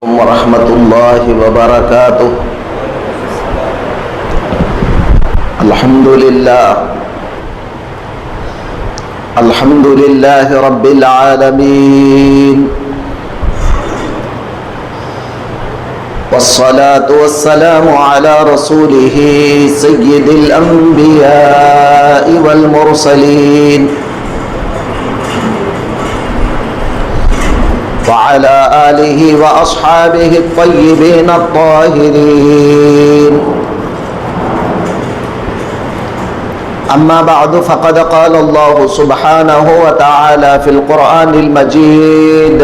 ورحمۃ اللہ وبرکاتہ۔ الحمد للہ رب العالمین، والصلاة والسلام على رسوله سید الانبیاء والمرسلین، وعلى آلہ واصحابہ الطیبین الطاہرین۔ اما بعد فقد قال اللہ سبحانہ وتعالی فی القرآن المجید: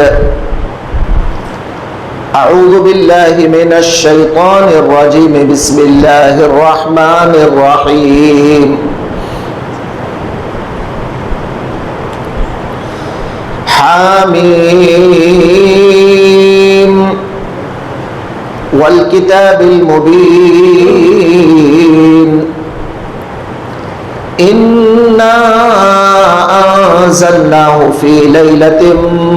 اعوذ باللہ من الشیطان الرجیم، بسم اللہ الرحمن الرحیم۔ حامیم والکتاب المبین، انا انزلناه في ليلة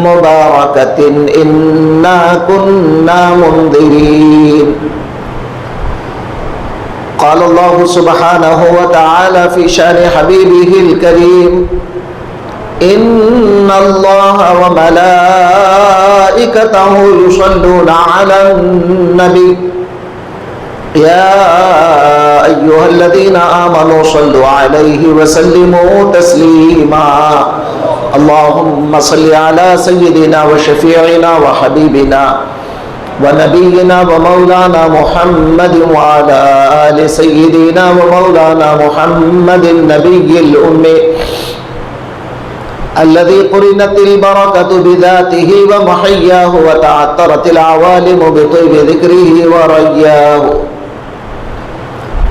مباركة انا كنا منذرين۔ قال الله سبحانه وتعالى في شأن حبيبه الكريم: ان الله وملائكته يصلون على النبي يا أيها الذين آمنوا صلوا عليه وسلموا تسليما۔ اللهم صل على سيدنا وشفيعنا وحبيبنا ونبينا ومولانا محمد وعلى آل سيدنا ومولانا محمد النبي الأمي الذي قرنت البركة بذاته ومحياه وتعطرت العوالم بطيب ذكره ورياه۔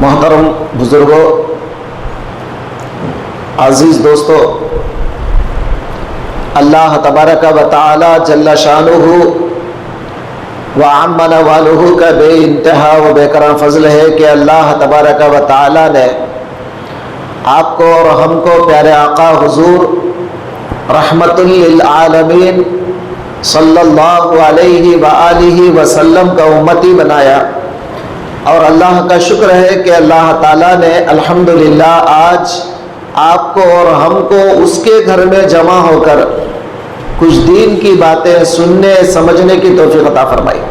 محترم بزرگوں، عزیز دوستو، اللہ تبارک و تعالی جل شانہ وعم نوالہ کا بے انتہا و بے کرم فضل ہے کہ اللہ تبارک و تعالی نے آپ کو اور ہم کو پیارے آقا حضور رحمت للعالمین صلی اللہ علیہ وآلہ وسلم کا امتی بنایا، اور اللہ کا شکر ہے کہ اللہ تعالیٰ نے الحمدللہ آج آپ کو اور ہم کو اس کے گھر میں جمع ہو کر کچھ دین کی باتیں سننے سمجھنے کی توفیق عطا فرمائی۔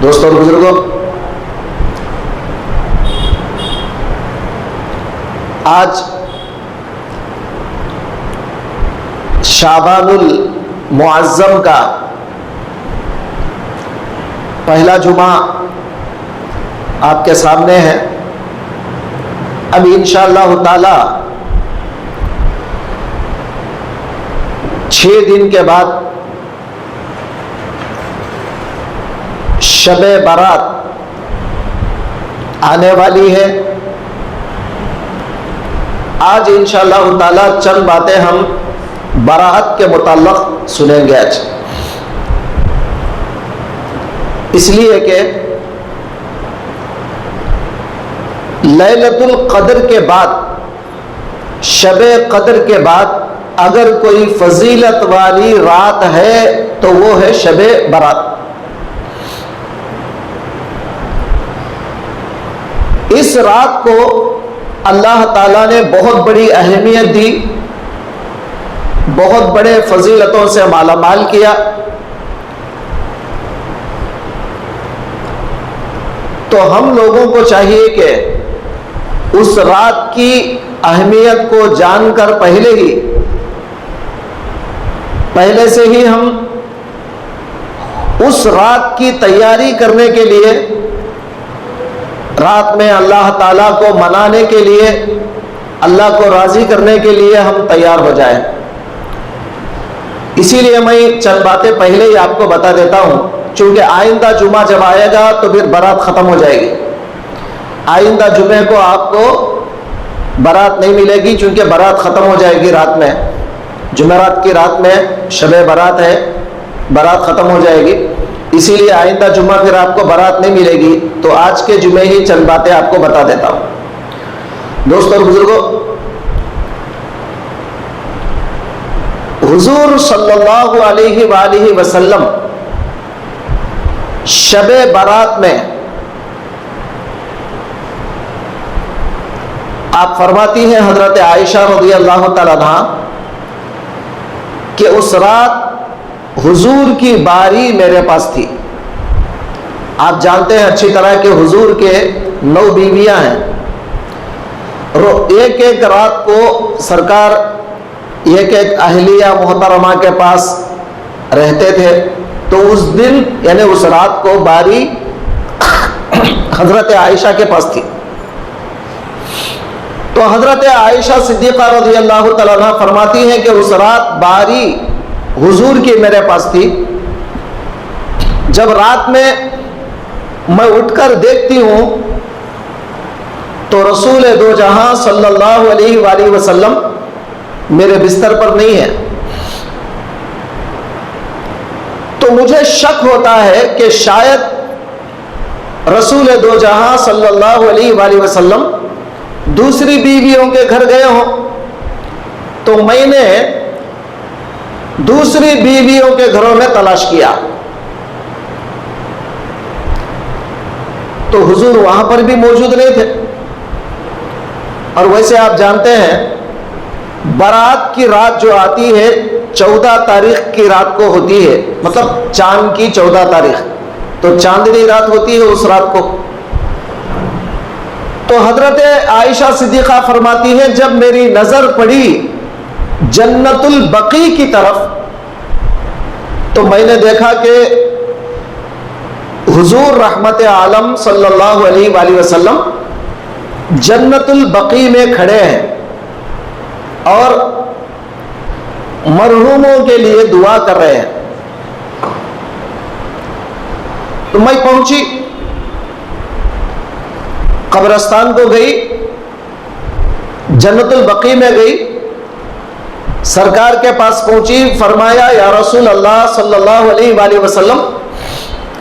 دوستوں اور بزرگوں، آج شعبان المعظم کا پہلا جمعہ آپ کے سامنے ہے۔ اب انشاءاللہ تعالی 6 دن کے بعد شب برات آنے والی ہے۔ آج انشاءاللہ تعالی چند باتیں ہم برات کے متعلق سنیں گے آج، اس لیے کہ لیلۃ القدر کے بعد، شب قدر کے بعد اگر کوئی فضیلت والی رات ہے تو وہ ہے شب برات۔ اس رات کو اللہ تعالیٰ نے بہت بڑی اہمیت دی، بہت بڑے فضیلتوں سے مالا مال کیا۔ تو ہم لوگوں کو چاہیے کہ اس رات کی اہمیت کو جان کر پہلے سے ہی ہم اس رات کی تیاری کرنے کے لیے، رات میں اللہ تعالیٰ کو منانے کے لیے، اللہ کو راضی کرنے کے لیے ہم تیار ہو جائیں۔ اسی لیے میں چند باتیں پہلے ہی آپ کو بتا دیتا ہوں، چونکہ آئندہ جمعہ جب آئے گا تو پھر برات ختم ہو جائے گی۔ آئندہ جمعے کو آپ کو برات نہیں ملے گی، چونکہ برات ختم ہو جائے گی رات میں۔ جمعرات کی رات میں شب برات ہے، برات ختم ہو جائے گی، اسی لیے آئندہ جمعہ پھر آپ کو برات نہیں ملے گی۔ تو آج کے جمعے ہی چند باتیں آپ کو بتا دیتا ہوں۔ دوستوں اور بزرگوں، حضور صلی اللہ علیہ وآلہ وسلم شب برات میں آپ فرماتی ہیں حضرت عائشہ رضی اللہ تعالیٰ عنہ کہ اس رات حضور کی باری میرے پاس تھی. آپ جانتے ہیں اچھی طرح کہ حضور کے 9 بیویاں ہیں، اور ایک ایک رات کو سرکار ایک ایک اہلیہ محترمہ کے پاس رہتے تھے. تو اس دن یعنی اس رات کو باری حضرت عائشہ کے پاس تھی. تو حضرت عائشہ صدیقہ رضی اللہ تعالیٰ عنہ فرماتی ہیں کہ اس رات باری حضور کی میرے پاس تھی. جب رات میں اٹھ کر دیکھتی ہوں تو رسول دو جہاں صلی اللہ علیہ وآلہ وسلم میرے بستر پر نہیں ہے. تو مجھے شک ہوتا ہے کہ شاید رسول دو جہاں صلی اللہ علیہ وآلہ وسلم دوسری بیویوں کے گھر گئے ہوں. تو میں نے دوسری بیویوں کے گھروں میں تلاش کیا تو حضور وہاں پر بھی موجود نہیں تھے. اور ویسے آپ جانتے ہیں برات کی رات جو آتی ہے 14 تاریخ کی رات کو ہوتی ہے، مطلب چاند کی 14 تاریخ، تو چاندنی رات ہوتی ہے اس رات کو. تو حضرت عائشہ صدیقہ فرماتی ہے جب میری نظر پڑی جنت البقیع کی طرف تو میں نے دیکھا کہ حضور رحمت عالم صلی اللہ علیہ وآلہ وسلم جنت البقیع میں کھڑے ہیں اور مرحوموں کے لیے دعا کر رہے ہیں. تو میں پہنچی، قبرستان کو گئی، جنت البقیع میں گئی، سرکار کے پاس پہنچی، فرمایا یا رسول اللہ صلی اللہ علیہ وآلہ وسلم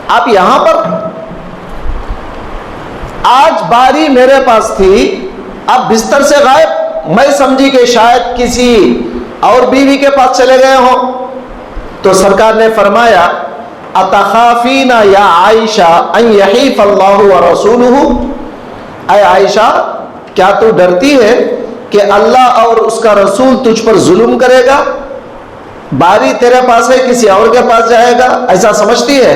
آپ یہاں پر؟ آج باری میرے پاس تھی، آپ بستر سے غائب. میں سمجھی کہ شاید کسی اور بیوی کے پاس چلے گئے ہوں. تو سرکار نے فرمایا اتخافین یا عائشہ ان یحیف اللہ ورسولہ، اے عائشہ کیا تو ڈرتی ہے کہ اللہ اور اس کا رسول تجھ پر ظلم کرے گا؟ باری تیرے پاس ہے، کسی اور کے پاس جائے گا، ایسا سمجھتی ہے؟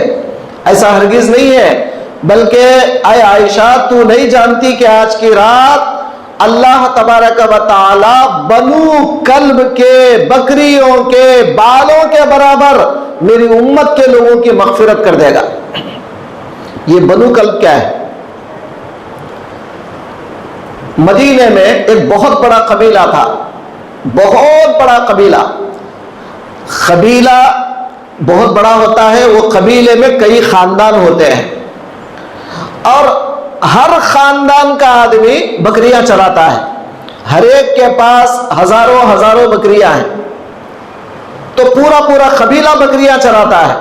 ایسا ہرگز نہیں ہے، بلکہ اے عائشہ تو نہیں جانتی کہ آج کی رات اللہ تبارک و تعالی بنو کلب کے بکریوں کے بالوں کے برابر میری امت کے لوگوں کی مغفرت کر دے گا. یہ بنو کلب کیا ہے؟ مدینے میں ایک بہت بڑا قبیلہ تھا، بہت بڑا قبیلہ. قبیلہ بہت بڑا ہوتا ہے، وہ قبیلے میں کئی خاندان ہوتے ہیں اور ہر خاندان کا آدمی بکریاں چراتا ہے. ہر ایک کے پاس ہزاروں بکریاں ہیں. تو پورا قبیلہ بکریاں چراتا ہے.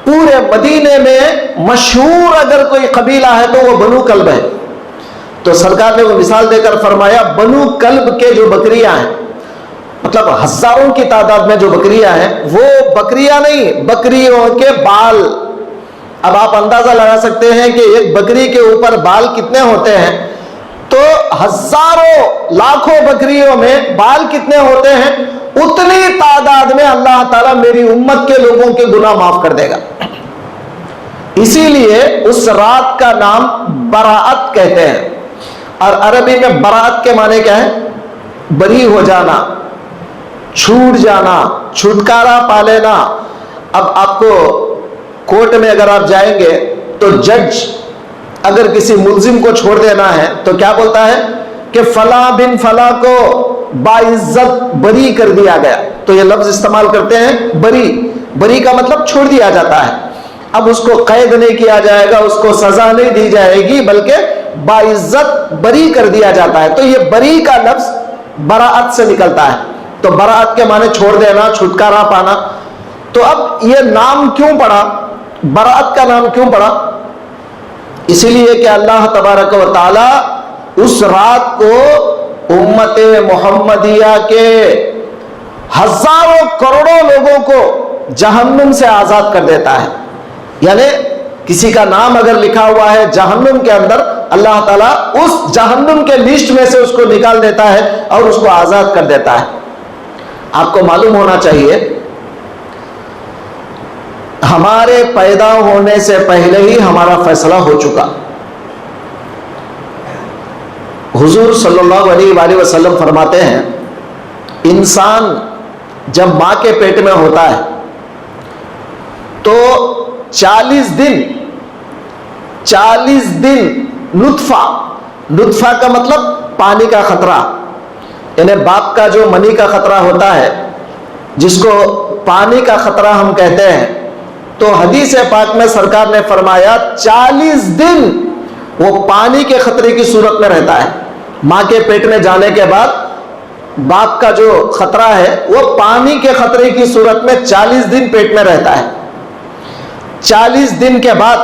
پورے مدینے میں مشہور اگر کوئی قبیلہ ہے تو وہ بنو کلب ہے. تو سرکار نے وہ مثال دے کر فرمایا بنو کلب کے جو بکریاں ہیں، مطلب ہزاروں کی تعداد میں جو بکریاں ہیں، وہ بکریاں نہیں، بکریوں کے بال. اب آپ اندازہ لگا سکتے ہیں کہ ایک بکری کے اوپر بال کتنے ہوتے ہیں. تو ہزاروں لاکھوں بکریوں میں بال کتنے ہوتے ہیں، اتنی تعداد میں اللہ تعالیٰ میری امت کے لوگوں کے گناہ معاف کر دے گا. اسی لیے اس رات کا نام براءت کہتے ہیں. اور عربی میں براءت کے معنی کیا ہے؟ بری ہو جانا، چھوٹ جانا، چھٹکارا پا لینا. اب آپ کو کورٹ میں اگر آپ جائیں گے تو جج اگر کسی ملزم کو چھوڑ دینا ہے تو کیا بولتا ہے کہ فلاں بن فلاں کو باعزت بری کر دیا گیا. تو یہ لفظ استعمال کرتے ہیں بری کا مطلب چھوڑ دیا جاتا ہے. اب اس کو قید نہیں کیا جائے گا، اس کو سزا نہیں دی جائے گی، بلکہ باعزت بری کر دیا جاتا ہے. تو یہ بری کا لفظ براءت سے نکلتا ہے. تو براءت کے معنی چھوڑ دینا، چھٹکارا پانا. تو اب یہ نام کیوں پڑا، براءت کا نام کیوں پڑا؟ اسی لیے کہ اللہ تبارک و تعالی اس رات کو امت محمدیہ کے ہزاروں کروڑوں لوگوں کو جہنم سے آزاد کر دیتا ہے. یعنی کسی کا نام اگر لکھا ہوا ہے جہنم کے اندر، اللہ تعالیٰ اس جہنم کے لسٹ میں سے اس کو نکال دیتا ہے اور اس کو آزاد کر دیتا ہے۔ آپ کو معلوم ہونا چاہیے ہمارے پیدا ہونے سے پہلے ہی ہمارا فیصلہ ہو چکا۔ حضور صلی اللہ علیہ وآلہ وسلم فرماتے ہیں انسان جب ماں کے پیٹ میں ہوتا ہے تو 40 دن نطفہ کا مطلب پانی کا خطرہ، یعنی باپ کا جو منی کا خطرہ ہوتا ہے جس کو پانی کا خطرہ ہم کہتے ہیں، تو حدیث پاک میں سرکار نے فرمایا 40 دن وہ پانی کے خطرے کی صورت میں رہتا ہے۔ ماں کے پیٹ میں جانے کے بعد باپ کا جو خطرہ ہے وہ پانی کے خطرے کی صورت میں 40 دن پیٹ میں رہتا ہے۔ 40 دن کے بعد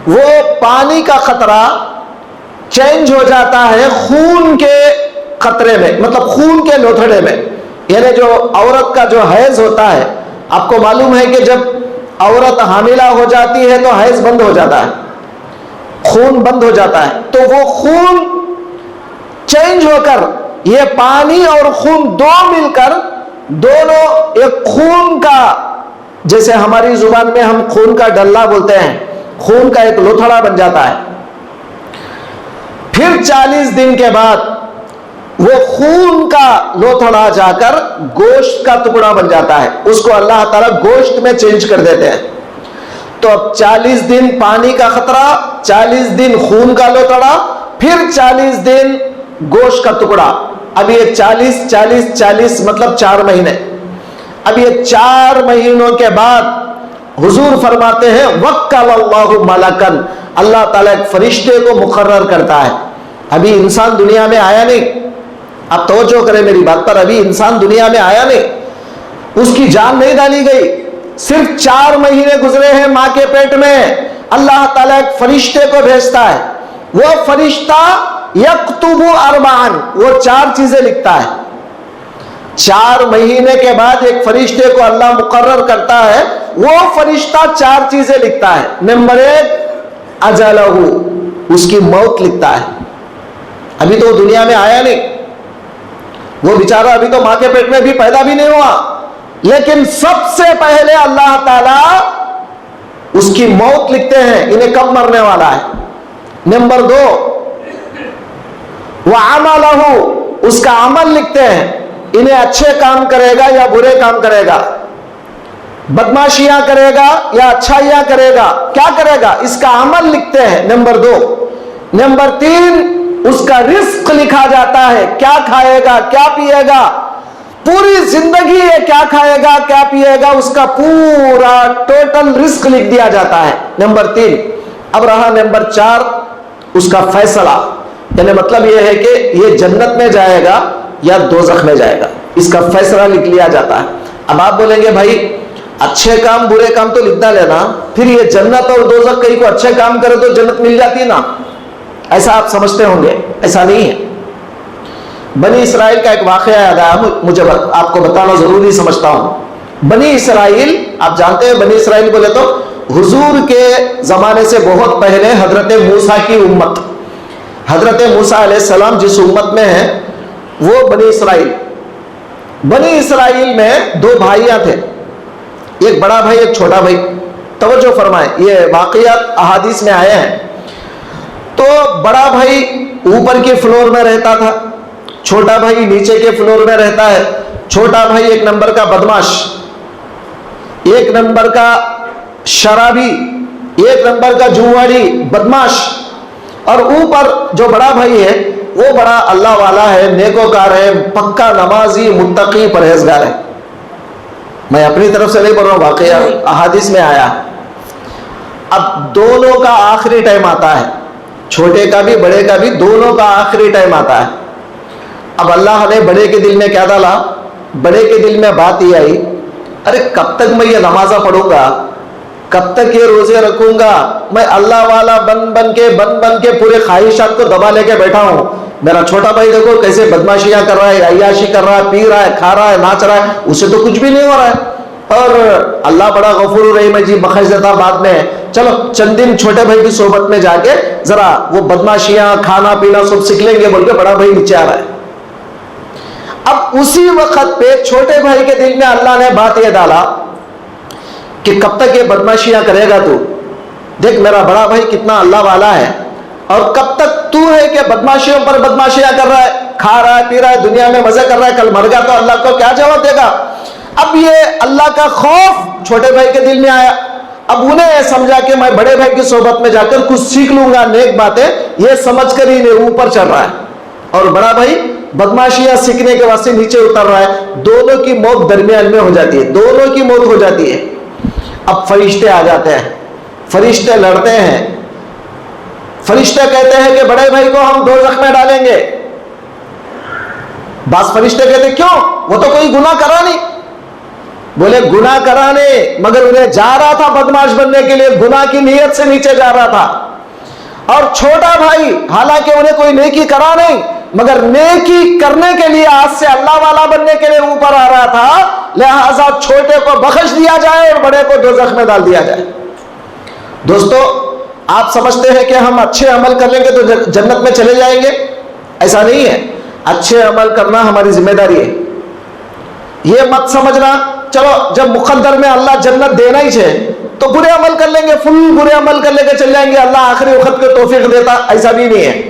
وہ پانی کا خطرہ چینج ہو جاتا ہے خون کے خطرے میں، مطلب خون کے لوتھڑے میں، یعنی جو عورت کا جو حیض ہوتا ہے، آپ کو معلوم ہے کہ جب عورت حاملہ ہو جاتی ہے تو حیض بند ہو جاتا ہے، خون بند ہو جاتا ہے، تو وہ خون چینج ہو کر یہ پانی اور خون دو مل کر دونوں ایک خون کا، جیسے ہماری زبان میں ہم خون کا ڈلہ بولتے ہیں، خون کا ایک لوتھڑا بن جاتا ہے۔ پھر 40 دن کے بعد وہ خون کا لوتھڑا جا کر گوشت کا ٹکڑا بن جاتا ہے، اس کو اللہ تعالیٰ گوشت میں چینج کر دیتے ہیں۔ تو اب 40 دن پانی کا خطرہ، 40 دن خون کا لوتھڑا، پھر 40 دن گوشت کا ٹکڑا۔ اب یہ 40 مطلب 4 مہینے۔ اب یہ 4 مہینوں کے بعد حضور فرماتے ہیں وکل اللہ ملکن، اللہ تعالیٰ ایک فرشتے کو مقرر کرتا ہے۔ ابھی انسان دنیا میں آیا نہیں، آپ توجہ کریں میری بات پر، ابھی انسان دنیا میں آیا نہیں، اس کی جان نہیں ڈالی گئی، صرف 4 مہینے گزرے ہیں ماں کے پیٹ میں۔ اللہ تعالیٰ ایک فرشتے کو بھیجتا ہے، وہ فرشتہ یکتب 4، وہ 4 چیزیں لکھتا ہے۔ 4 مہینے کے بعد ایک فرشتے کو اللہ مقرر کرتا ہے، وہ فرشتہ 4 چیزیں لکھتا ہے۔ نمبر 1 اجلہ، اس کی موت لکھتا ہے۔ ابھی تو وہ دنیا میں آیا نہیں، وہ بیچارہ ابھی تو ماں کے پیٹ میں بھی پیدا بھی نہیں ہوا، لیکن سب سے پہلے اللہ تعالیٰ اس کی موت لکھتے ہیں، انہیں کب مرنے والا ہے۔ نمبر 2 وَعَمَلَهُ، اس کا عمل لکھتے ہیں، انہیں اچھے کام کرے گا یا برے کام کرے گا، بدماشیاں کرے گا یا اچھائیاں کرے گا، کیا کرے گا، اس کا عمل لکھتے ہیں۔ نمبر 2 نمبر 3 اس کا رزق لکھا جاتا ہے، کیا کھائے گا کیا پیے گا، پوری زندگی یہ کیا کھائے گا کیا پیے گا، اس کا پورا ٹوٹل رزق لکھ دیا جاتا ہے۔ نمبر 3 اب رہا نمبر 4 اس کا فیصلہ، یعنی مطلب یہ ہے کہ یہ جنت میں جائے گا یا دوزخ میں جائے گا، اس کا فیصلہ لکھ لیا جاتا ہے۔ اب آپ بولیں گے بھائی اچھے کام برے کام تو لکھنا لینا، پھر یہ جنت اور دوزخ، کہیں کو اچھے کام کرے تو جنت مل جاتی نا، ایسا آپ سمجھتے ہوں گے، ایسا نہیں ہے۔ بنی اسرائیل کا ایک واقعہ یاد آیا مجھے، آپ کو بتانا ضروری سمجھتا ہوں۔ بنی اسرائیل، آپ جانتے ہیں بنی اسرائیل بولے تو حضور کے زمانے سے بہت پہلے حضرت موسیٰ کی امت، حضرت موسیٰ علیہ السلام جس امت میں ہیں وہ بنی اسرائیل۔ بنی اسرائیل میں 2 بھائیاں تھے، ایک بڑا بھائی ایک چھوٹا بھائی۔ توجہ فرمائیں، یہ واقعات احادیث میں آئے ہیں۔ تو بڑا بھائی اوپر کے فلور میں رہتا تھا، چھوٹا بھائی نیچے کے فلور میں رہتا ہے۔ چھوٹا بھائی 1 نمبر کا بدماش، 1 نمبر کا شرابی، 1 نمبر کا جواڑی بدماش، اور اوپر جو بڑا بھائی ہے وہ بڑا اللہ والا ہے، نیکوکار ہے، پکا نمازی، متقی، پرہیزگار ہے۔ میں اپنی طرف سے نہیں بول رہا ہوں، واقعہ احادیث میں آیا۔ اب دونوں کا آخری ٹائم آتا ہے، چھوٹے کا بھی بڑے کا بھی، دونوں کا آخری ٹائم آتا ہے۔ اب اللہ نے بڑے کے دل میں کیا ڈالا، بڑے کے دل میں بات یہ آئی، ارے کب تک میں یہ نمازہ پڑھوں گا، کب تک یہ روزے رکھوں گا، میں اللہ والا بن کے پورے خواہشات کو دبا لے کے بیٹھا ہوں۔ میرا چھوٹا بھائی دیکھو کیسے بدماشیاں کر رہا ہے، عیاشی کر رہا ہے، پی رہا ہے، کھا رہا ہے، ناچ رہا ہے، اسے تو کچھ بھی نہیں ہو رہا ہے، اور اللہ بڑا غفور رحیم ہے جی، بخش دیتا بعد میں، چلو چند دن چھوٹے بھائی کی صحبت میں جا کے ذرا وہ بدماشیاں کھانا پینا سب سیکھ لیں گے بول کے بڑا بھائی نیچے آ رہا ہے۔ اب اسی وقت پہ چھوٹے بھائی کے دل میں اللہ نے بات یہ ڈالا کہ کب تک یہ بدماشیاں کرے گا تو؟ دیکھ میرا بڑا بھائی کتنا اللہ والا ہے، اور کب تک تو ہے کہ بدماشیوں پر بدماشیاں کر رہا ہے، کھا رہا ہے پی رہا ہے دنیا میں مزے کر رہا ہے، کل مر گا تو اللہ کو کیا جواب دے گا؟ اب یہ اللہ کا خوف چھوٹے بھائی کے دل میں آیا۔ اب انہیں سمجھا کہ میں بڑے بھائی کی صحبت میں جا کر کچھ سیکھ لوں گا نیک باتیں، یہ سمجھ کر ہی اوپر چڑھ رہا ہے، اور بڑا بھائی بدماشیاں سیکھنے کے واسطے نیچے اتر رہا ہے۔ دونوں کی موت درمیان میں ہو جاتی ہے، دونوں کی موت ہو جاتی ہے۔ اب فرشتے آ جاتے ہیں، فرشتے لڑتے ہیں، فرشتے کہتے ہیں کہ بڑے بھائی کو ہم دوزخ میں ڈالیں گے۔ بعض فرشتے کہتے ہیں کیوں؟ وہ تو کوئی گناہ کرا نہیں۔ بولے گناہ کرانے، مگر انہیں جا رہا تھا بدماش بننے کے لیے، گناہ کی نیت سے نیچے جا رہا تھا۔ اور چھوٹا بھائی حالانکہ انہیں کوئی نیکی کرا نہیں، مگر نیکی کرنے کے لیے آج سے اللہ والا بننے کے لیے اوپر آ رہا تھا، لہذا چھوٹے کو بخش دیا جائے اور بڑے کو دوزخ میں ڈال دیا جائے۔ دوستو آپ سمجھتے ہیں کہ ہم اچھے عمل کر لیں گے تو جنت میں چلے جائیں گے؟ ایسا نہیں ہے، اچھے عمل کرنا ہماری ذمہ داری ہے۔ یہ مت سمجھنا چلو جب مقدر میں اللہ جنت دینا ہی ہے تو برے عمل کر لیں گے، فل برے عمل کر لے کے چل جائیں گے، اللہ آخری وقت کو توفیق دیتا، ایسا بھی نہیں ہے۔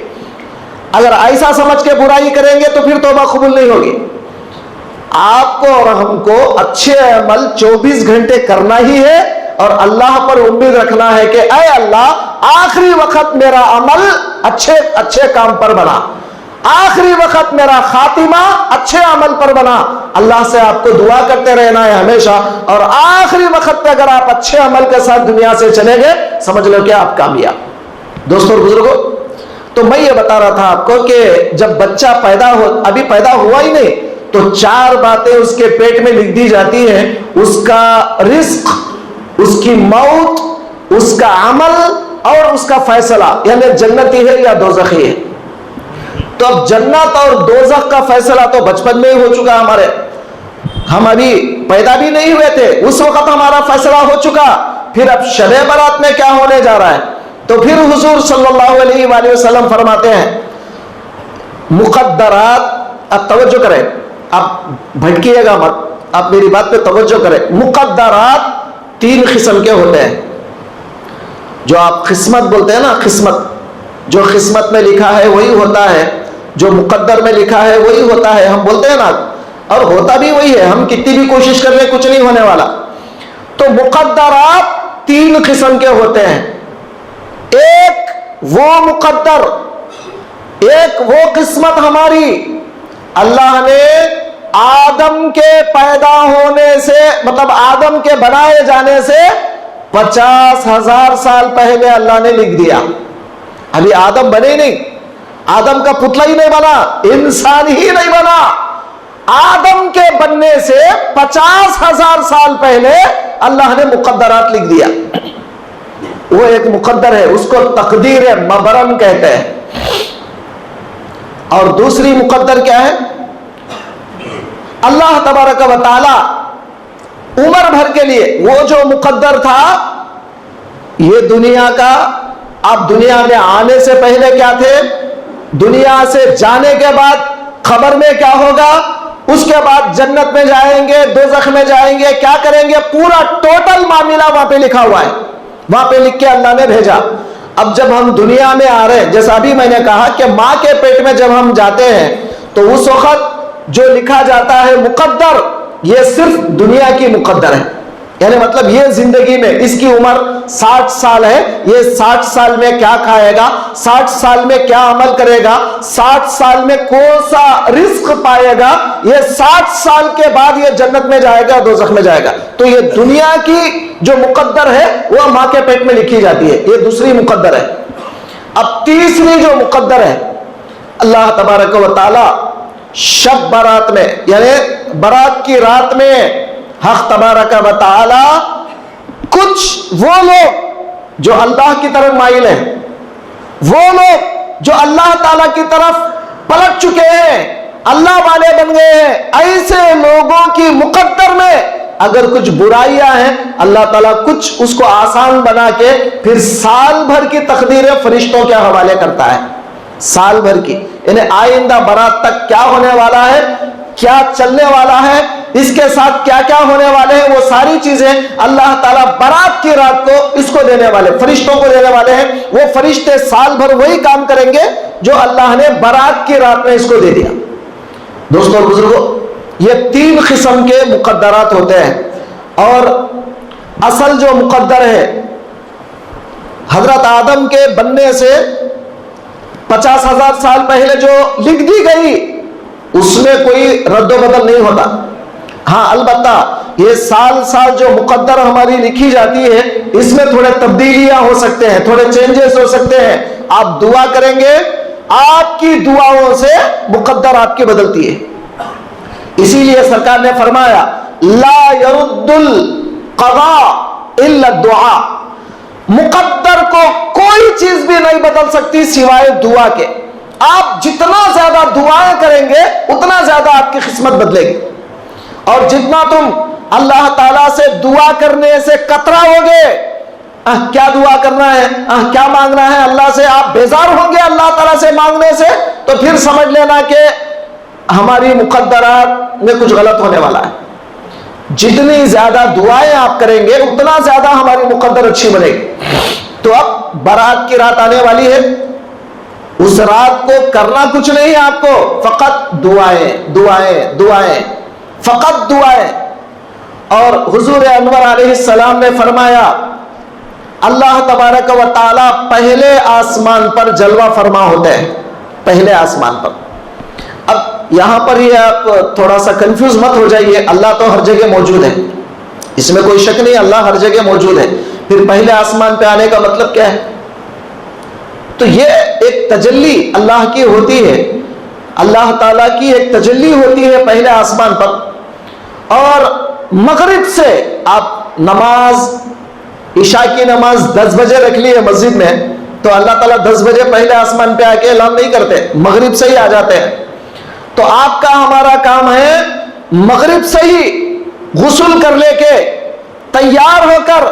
اگر ایسا سمجھ کے برائی کریں گے تو پھر توبہ قبول نہیں ہوگی۔ آپ کو اور ہم کو اچھے عمل 24 گھنٹے کرنا ہی ہے، اور اللہ پر امید رکھنا ہے کہ اے اللہ آخری وقت میرا عمل اچھے کام پر بنا، آخری وقت میرا خاتمہ اچھے عمل پر بنا۔ اللہ سے آپ کو دعا کرتے رہنا ہے ہمیشہ، اور آخری وقت پہ اگر آپ اچھے عمل کے ساتھ دنیا سے چلے گئے سمجھ لو کہ آپ کامیاب۔ دوستوں اور بزرگوں، تو میں یہ بتا رہا تھا آپ کو کہ جب بچہ ابھی پیدا ہوا ہی نہیں تو 4 باتیں اس کے پیٹ میں لکھ دی جاتی ہیں، اس کا رزق، اس کی موت، اس کا عمل اور اس کا فیصلہ، یعنی جنتی ہے یا دوزخی ہے۔ تو اب جنت اور دوزخ کا فیصلہ تو بچپن میں ہی ہو چکا ہمارے، ہم ابھی پیدا بھی نہیں ہوئے تھے اس وقت ہمارا فیصلہ ہو چکا۔ پھر اب شب برات میں کیا ہونے جا رہا ہے؟ تو پھر حضور صلی اللہ علیہ وآلہ وسلم فرماتے ہیں مقدرات، اب توجہ کریں، آپ بھٹکیے گا مت، آپ میری بات پہ توجہ کریں۔ مقدرات 3 قسم کے ہوتے ہیں، جو آپ قسمت بولتے ہیں نا، قسمت، جو قسمت میں لکھا ہے وہی ہوتا ہے، جو مقدر میں لکھا ہے وہی ہوتا ہے، ہم بولتے ہیں نا، اور ہوتا بھی وہی ہے، ہم کتنی بھی کوشش کر لیں کچھ نہیں ہونے والا۔ تو مقدرات 3 قسم کے ہوتے ہیں، ایک وہ مقدر، ایک وہ قسمت ہماری اللہ نے آدم کے پیدا ہونے سے، مطلب آدم کے بنائے جانے سے 50,000 سال پہلے اللہ نے لکھ دیا۔ ابھی آدم بنے ہی نہیں، آدم کا پتلا ہی نہیں بنا، انسان ہی نہیں بنا، آدم کے بننے سے 50,000 سال پہلے اللہ نے مقدرات لکھ دیا۔ وہ ایک مقدر ہے، اس کو تقدیر مبرم کہتے ہیں۔ اور دوسری مقدر کیا ہے؟ اللہ تبارک و تعالی عمر بھر کے لیے وہ جو مقدر تھا، یہ دنیا کا، آپ دنیا میں آنے سے پہلے کیا تھے، دنیا سے جانے کے بعد خبر میں کیا ہوگا، اس کے بعد جنت میں جائیں گے، دوزخ میں جائیں گے، کیا کریں گے، پورا ٹوٹل معاملہ وہاں پہ لکھا ہوا ہے، وہاں پہ لکھ کے اللہ نے بھیجا۔ اب جب ہم دنیا میں آ رہے ہیں، جیسا ابھی میں نے کہا کہ ماں کے پیٹ میں جب ہم جاتے ہیں تو اس وقت جو لکھا جاتا ہے مقدر، یہ صرف دنیا کی مقدر ہے، یعنی مطلب یہ زندگی میں اس کی عمر 60 سال ہے، یہ 60 سال میں کیا کھائے گا، 60 سال میں کیا عمل کرے گا، 60 سال میں کون سا رزق پائے گا، یہ 60 سال کے بعد یہ جنت میں جائے گا، دوزخ میں جائے گا۔ تو یہ دنیا کی جو مقدر ہے وہ ماں کے پیٹ میں لکھی جاتی ہے، یہ دوسری مقدر ہے۔ اب تیسری جو مقدر ہے، اللہ تبارک و تعالی شب برات میں، یعنی برات کی رات میں، حق تبارک و تعالی کچھ وہ لوگ جو اللہ کی طرف مائل ہیں، وہ لوگ جو اللہ تعالی کی طرف پلٹ چکے ہیں، اللہ والے بن گئے ہیں، ایسے لوگوں کی مقدر میں اگر کچھ برائیاں ہیں اللہ تعالیٰ کچھ اس کو آسان بنا کے پھر سال بھر کی تقدیریں فرشتوں کے حوالے کرتا ہے، سال بھر کی، یعنی آئندہ برات تک کیا ہونے والا ہے، کیا چلنے والا ہے، اس کے ساتھ کیا کیا ہونے والے ہیں، وہ ساری چیزیں اللہ تعالیٰ برات کی رات کو اس کو دینے والے، فرشتوں کو دینے والے ہیں۔ وہ فرشتے سال بھر وہی کام کریں گے جو اللہ نے برات کی رات میں اس کو دے دیا۔ دوستوں اور بزرگوں، یہ 3 قسم کے مقدرات ہوتے ہیں، اور اصل جو مقدر ہے حضرت آدم کے بننے سے 50,000 سال پہلے جو لکھ دی گئی اس میں کوئی رد و بدل نہیں ہوتا۔ ہاں البتہ یہ سال جو مقدر ہماری لکھی جاتی ہے اس میں تھوڑے تبدیلیاں ہو سکتے ہیں، تھوڑے چینجز ہو سکتے ہیں۔ آپ دعا کریں گے، آپ کی دعاؤں سے مقدر آپ کی بدلتی ہے۔ اسی لیے سرکار نے فرمایا لا يرد القضاء الا الدعاء، مقدر کو کوئی چیز بھی نہیں بدل سکتی سوائے دعا کے۔ آپ جتنا زیادہ دعائیں کریں گے اتنا زیادہ آپ کی قسمت بدلے گی، اور جتنا تم اللہ تعالیٰ سے دعا کرنے سے کتراؤ گے، کیا دعا کرنا ہے، کیا مانگنا ہے اللہ سے، آپ بیزار ہوں گے اللہ تعالیٰ سے مانگنے سے، تو پھر سمجھ لینا کہ ہماری مقدرات میں کچھ غلط ہونے والا ہے۔ جتنی زیادہ دعائیں آپ کریں گے اتنا زیادہ ہماری مقدر اچھی بنے گی۔ تو اب برات کی رات آنے والی ہے، اس رات کو کرنا کچھ نہیں، آپ کو فقط دعائیں دعائیں دعائیں، فقط دعائیں۔ اور حضور انور علیہ السلام نے فرمایا اللہ تبارک و تعالی پہلے آسمان پر جلوہ فرما ہوتے ہیں، پہلے آسمان پر۔ اب یہاں پر یہ آپ تھوڑا سا کنفیوز مت ہو جائیے، اللہ تو ہر جگہ موجود ہے، اس میں کوئی شک نہیں، اللہ ہر جگہ موجود ہے، پھر پہلے آسمان پہ آنے کا مطلب کیا ہے؟ تو یہ ایک تجلی اللہ کی ہوتی ہے، اللہ تعالیٰ کی ایک تجلی ہوتی ہے پہلے آسمان پر۔ اور مغرب سے آپ نماز، عشاء کی نماز 10 بجے رکھ لی ہے مسجد میں، تو اللہ تعالیٰ 10 بجے پہلے آسمان پہ آ کے اعلان نہیں کرتے، مغرب سے ہی آ جاتے ہیں۔ تو آپ کا ہمارا کام ہے مغرب سے ہی غسل کر لے کے تیار ہو کر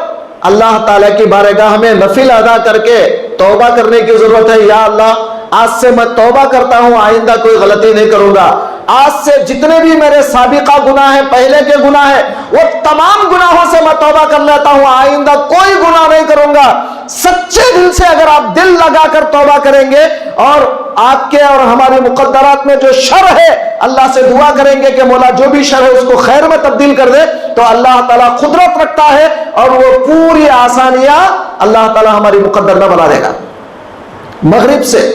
اللہ تعالیٰ کی بارگاہ میں نفل ادا کر کے توبہ کرنے کی ضرورت ہے۔ یا اللہ آج سے میں توبہ کرتا ہوں، آئندہ کوئی غلطی نہیں کروں گا، آج سے جتنے بھی میرے سابقہ گناہ ہیں، پہلے کے گناہ ہیں، وہ تمام گناہوں سے میں توبہ کر لیتا ہوں، آئندہ کوئی گناہ نہیں کروں گا۔ سچے دل سے اگر آپ دل لگا کر توبہ کریں گے اور آپ کے اور ہماری مقدرات میں جو شر ہے اللہ سے دعا کریں گے کہ مولا جو بھی شر ہے اس کو خیر میں تبدیل کر دے، تو اللہ تعالیٰ قدرت رکھتا ہے اور وہ پوری آسانیاں اللہ تعالیٰ ہماری مقدر میں بنا دے گا۔ مغرب سے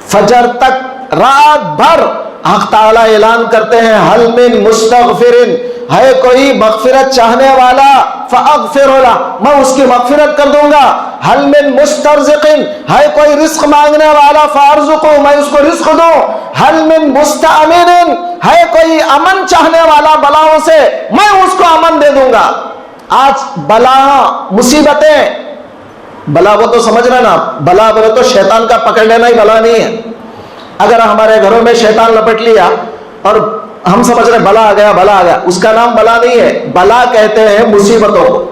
فجر تک رات بھر حق تعالیٰ اعلان کرتے ہیں حل من مستغفر، ہے کوئی مغفرت چاہنے والا فاغفر له، میں اس کی مغفرت کر دوں گا۔ حل من مسترزق، ہے کوئی رزق مانگنے والا فارزقه، میں اس کو رزق دوں۔ حل من مستأمن، ہے کوئی امن چاہنے والا بلاؤں سے، میں اس کو امن دے دوں گا۔ آج بلا مصیبتیں، بلا وہ تو سمجھ رہے نا، بلا بولے تو شیطان کا پکڑ لینا ہی بلا نہیں ہے۔ اگر ہمارے گھروں میں شیطان لپٹ لیا اور ہم سمجھ رہے بلا آ گیا بلا آ گیا، اس کا نام بلا نہیں ہے، بلا کہتے ہیں مصیبتوں کو۔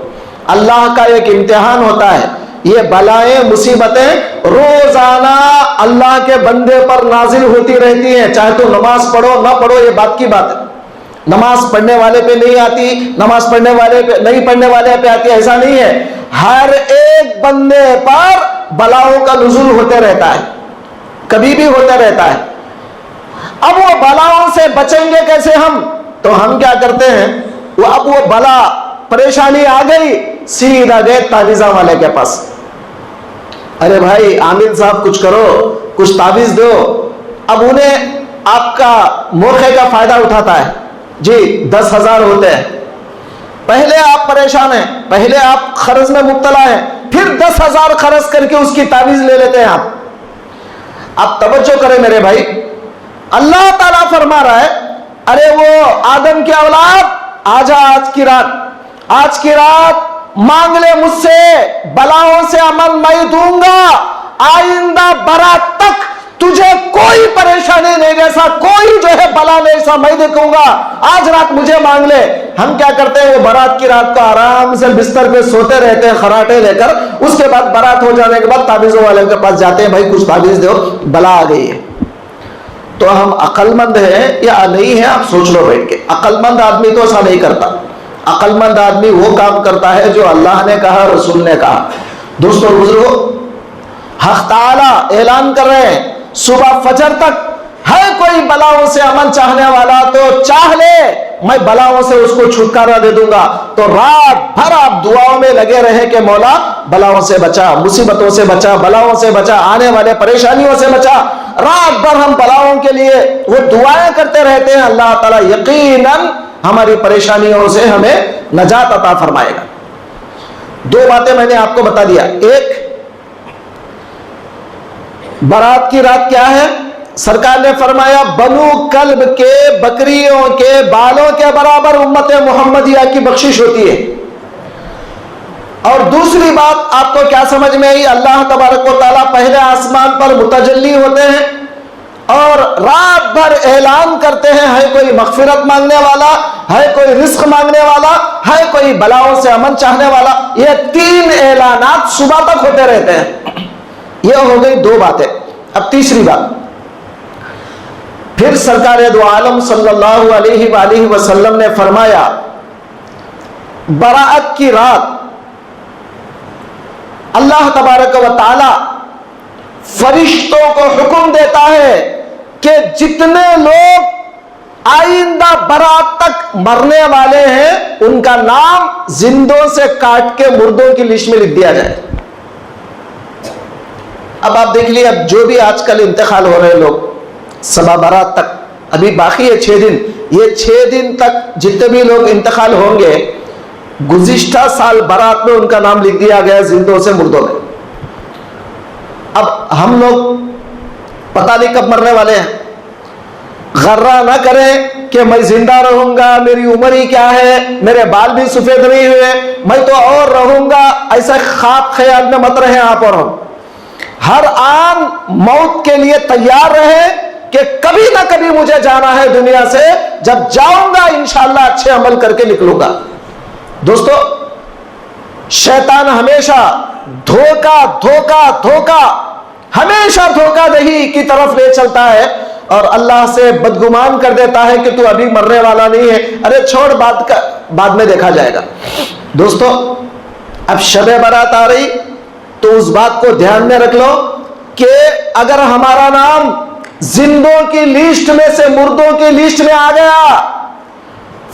اللہ کا ایک امتحان ہوتا ہے، یہ بلائیں مصیبتیں روزانہ اللہ کے بندے پر نازل ہوتی رہتی ہیں، چاہے تو نماز پڑھو نہ پڑھو، یہ بات کی بات ہے۔ نماز پڑھنے والے پہ نہیں آتی، نماز پڑھنے والے پہ نہیں پڑھنے والے پہ آتی، ایسا نہیں ہے، ہر ایک بندے پر بلاؤں کا نزول ہوتے رہتا ہے، کبھی بھی ہوتا رہتا ہے۔ اب وہ بلاؤں سے بچیں گے کیسے ہم؟ تو ہم کیا کرتے ہیں، اب وہ بلا پریشانی آ گئی، سیدھا گئے تعویذ والے کے پاس، ارے بھائی عامل صاحب کچھ کرو، کچھ تعویذ دو۔ اب انہیں آپ کا موقع کا فائدہ اٹھاتا ہے، جی 10,000 ہوتے ہیں، پہلے آپ پریشان ہیں، پہلے آپ قرض میں مبتلا ہیں، پھر 10,000 قرض کر کے اس کی تعویذ لے لیتے ہیں۔ آپ توجہ کریں میرے بھائی، اللہ تعالیٰ فرما رہا ہے ارے وہ آدم کی اولاد آجا، آج کی رات مانگ لے مجھ سے، بلاؤں سے امن میں دوں گا، آئندہ برات تک تجھے کوئی پریشانی نہیں، جیسا کوئی جو ہے بلا نہیں، ایسا میں دیکھوں گا، آج رات مجھے مانگ لے۔ ہم کیا کرتے ہیں, وہ بارات کی رات کو آرام سے بستر پہ سوتے رہتے ہیں خراٹے لے کر, اس کے بعد بارات ہو جانے کے بعد تعویذوں والے کے پاس جاتے ہیں, بھائی کچھ تعویذ دو, بلا آ گئی ہے. تو ہم عقل مند ہیں یا نہیں ہیں, آپ سوچ لو بیٹھ کے. عقل مند آدمی تو ایسا نہیں کرتا. عقل مند آدمی وہ کام کرتا ہے جو اللہ نے کہا, رسول نے کہا. دوستو بزرگو, حق تعالی اعلان کر رہے ہیں صبح فجر تک ہے کوئی بلاؤں سے امن چاہنے والا تو چاہ لے, میں بلاؤں سے اس کو چھٹکارا دے دوں گا. تو رات بھر آپ دعاؤں میں لگے رہے کہ مولا بلاؤں سے بچا, مصیبتوں سے بچا, بلاؤں سے بچا, آنے والے پریشانیوں سے بچا. رات بھر ہم بلاؤں کے لیے وہ دعائیں کرتے رہتے ہیں. اللہ تعالیٰ یقیناً ہماری پریشانیوں سے ہمیں نجات عطا فرمائے گا. دو باتیں میں نے آپ کو بتا دیا. ایک, برات کی رات کیا ہے, سرکار نے فرمایا بنو کلب کے بکریوں کے بالوں کے برابر امت محمدیہ کی بخشش ہوتی ہے. اور دوسری بات آپ کو کیا سمجھ میں آئی, اللہ تبارک و تعالیٰ پہلے آسمان پر متجلی ہوتے ہیں اور رات بھر اعلان کرتے ہیں, ہے کوئی مغفرت مانگنے والا, ہے کوئی رزق مانگنے والا, ہے کوئی بلاؤں سے امن چاہنے والا. یہ تین اعلانات صبح تک ہوتے رہتے ہیں. یہ ہو گئی دو باتیں. اب تیسری بات, پھر سرکار دو عالم صلی اللہ علیہ وآلہ وسلم نے فرمایا برات کی رات اللہ تبارک و تعالی فرشتوں کو حکم دیتا ہے کہ جتنے لوگ آئندہ برات تک مرنے والے ہیں ان کا نام زندوں سے کاٹ کے مردوں کی لسٹ میں لکھ دیا جائے. اب آپ دیکھ لیے, اب جو بھی آج کل انتقال ہو رہے لوگ صبح برات تک, ابھی باقی ہے 6 دن, یہ 6 دن تک جتنے بھی لوگ انتقال ہوں گے گزشتہ سال برات میں ان کا نام لکھ دیا گیا زندوں سے مردوں میں. اب ہم لوگ پتہ نہیں کب مرنے والے ہیں. غرہ نہ کریں کہ میں زندہ رہوں گا, میری عمر ہی کیا ہے, میرے بال بھی سفید نہیں ہوئے, میں تو اور رہوں گا, ایسا خواب خیال میں مت رہیں آپ اور ہم. ہر آن موت کے لیے تیار رہے کہ کبھی نہ کبھی مجھے جانا ہے دنیا سے, جب جاؤں گا انشاءاللہ اچھے عمل کر کے نکلوں گا. دوستو, شیطان ہمیشہ دھوکہ دھوکہ دھوکہ ہمیشہ دھوکہ دہی کی طرف لے چلتا ہے اور اللہ سے بدگمان کر دیتا ہے کہ تو ابھی مرنے والا نہیں ہے, ارے چھوڑ بعد میں دیکھا جائے گا. دوستو, اب شب برات آ رہی تو اس بات کو دھیان میں رکھ لو کہ اگر ہمارا نام زندوں کی لسٹ میں سے مردوں کی لسٹ میں آ گیا,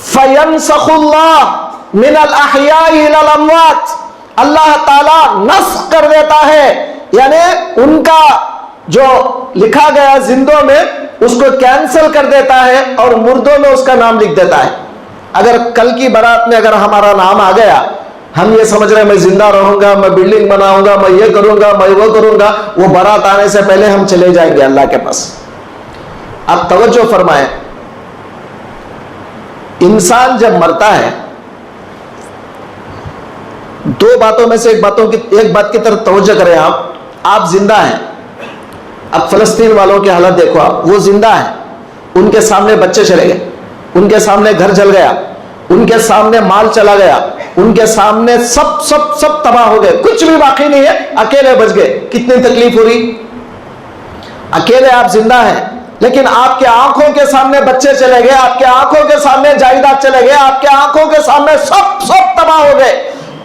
فَيَنْسَخُ اللَّهُ مِنَ الْأَحْيَاءِ إِلَى الْأَمْوَاتِ, اللہ تعالیٰ نسخ کر دیتا ہے, یعنی ان کا جو لکھا گیا زندوں میں اس کو کینسل کر دیتا ہے اور مردوں میں اس کا نام لکھ دیتا ہے. اگر کل کی برات میں اگر ہمارا نام آ گیا, ہم یہ سمجھ رہے ہیں میں زندہ رہوں گا, میں بلڈنگ بناؤں گا, میں یہ کروں گا, میں وہ کروں گا, وہ برات آنے سے پہلے ہم چلے جائیں گے اللہ کے پاس. آپ توجہ فرمائیں, انسان جب مرتا ہے دو باتوں میں سے ایک بات کی طرف توجہ کریں. آپ زندہ ہیں. اب فلسطین والوں کی حالت دیکھو, آپ وہ زندہ ہیں, ان کے سامنے بچے چلے گئے, ان کے سامنے گھر جل گیا, ان کے سامنے مال چلا گیا, ان کے سامنے سب تباہ ہو گئے, کچھ بھی باقی نہیں ہے, اکیلے بچ گئے. کتنی تکلیف ہو رہی. اکیلے آپ زندہ ہیں لیکن آپ کے آنکھوں کے سامنے بچے چلے گئے, آپ کے آنکھوں کے سامنے جائیداد چلے گئے, آپ کے آنکھوں کے سامنے سب تباہ ہو گئے.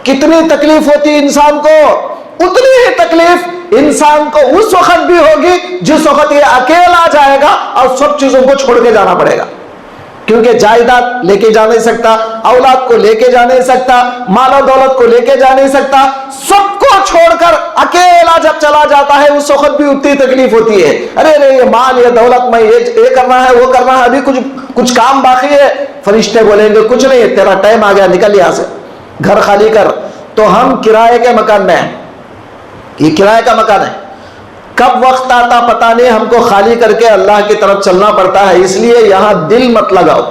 کتنی تکلیف ہوتی انسان کو, اتنی ہی تکلیف انسان کو اس وقت بھی ہوگی جس وقت یہ اکیلا جائے گا اور سب چیزوں کو چھوڑ کے جانا پڑے گا. کیونکہ جائیداد لے کے جا نہیں سکتا, اولاد کو لے کے جا نہیں سکتا, مال و دولت کو لے کے جا نہیں سکتا, سب کو چھوڑ کر اکیلا جب چلا جاتا ہے اس وقت بھی اتنی تکلیف ہوتی ہے. ارے یہ مال, یہ دولت, میں یہ کرنا ہے, وہ کرنا ہے, ابھی کچھ کام باقی ہے. فرشتے بولیں گے کچھ نہیں, تیرا ٹائم آ گیا, نکل یہاں سے, گھر خالی کر. تو ہم کرائے کے مکان میں ہیں, یہ کرائے کا مکان ہے, کب وقت آتا پتہ نہیں, ہم کو خالی کر کے اللہ کی طرف چلنا پڑتا ہے. اس لیے یہاں دل مت لگاؤ,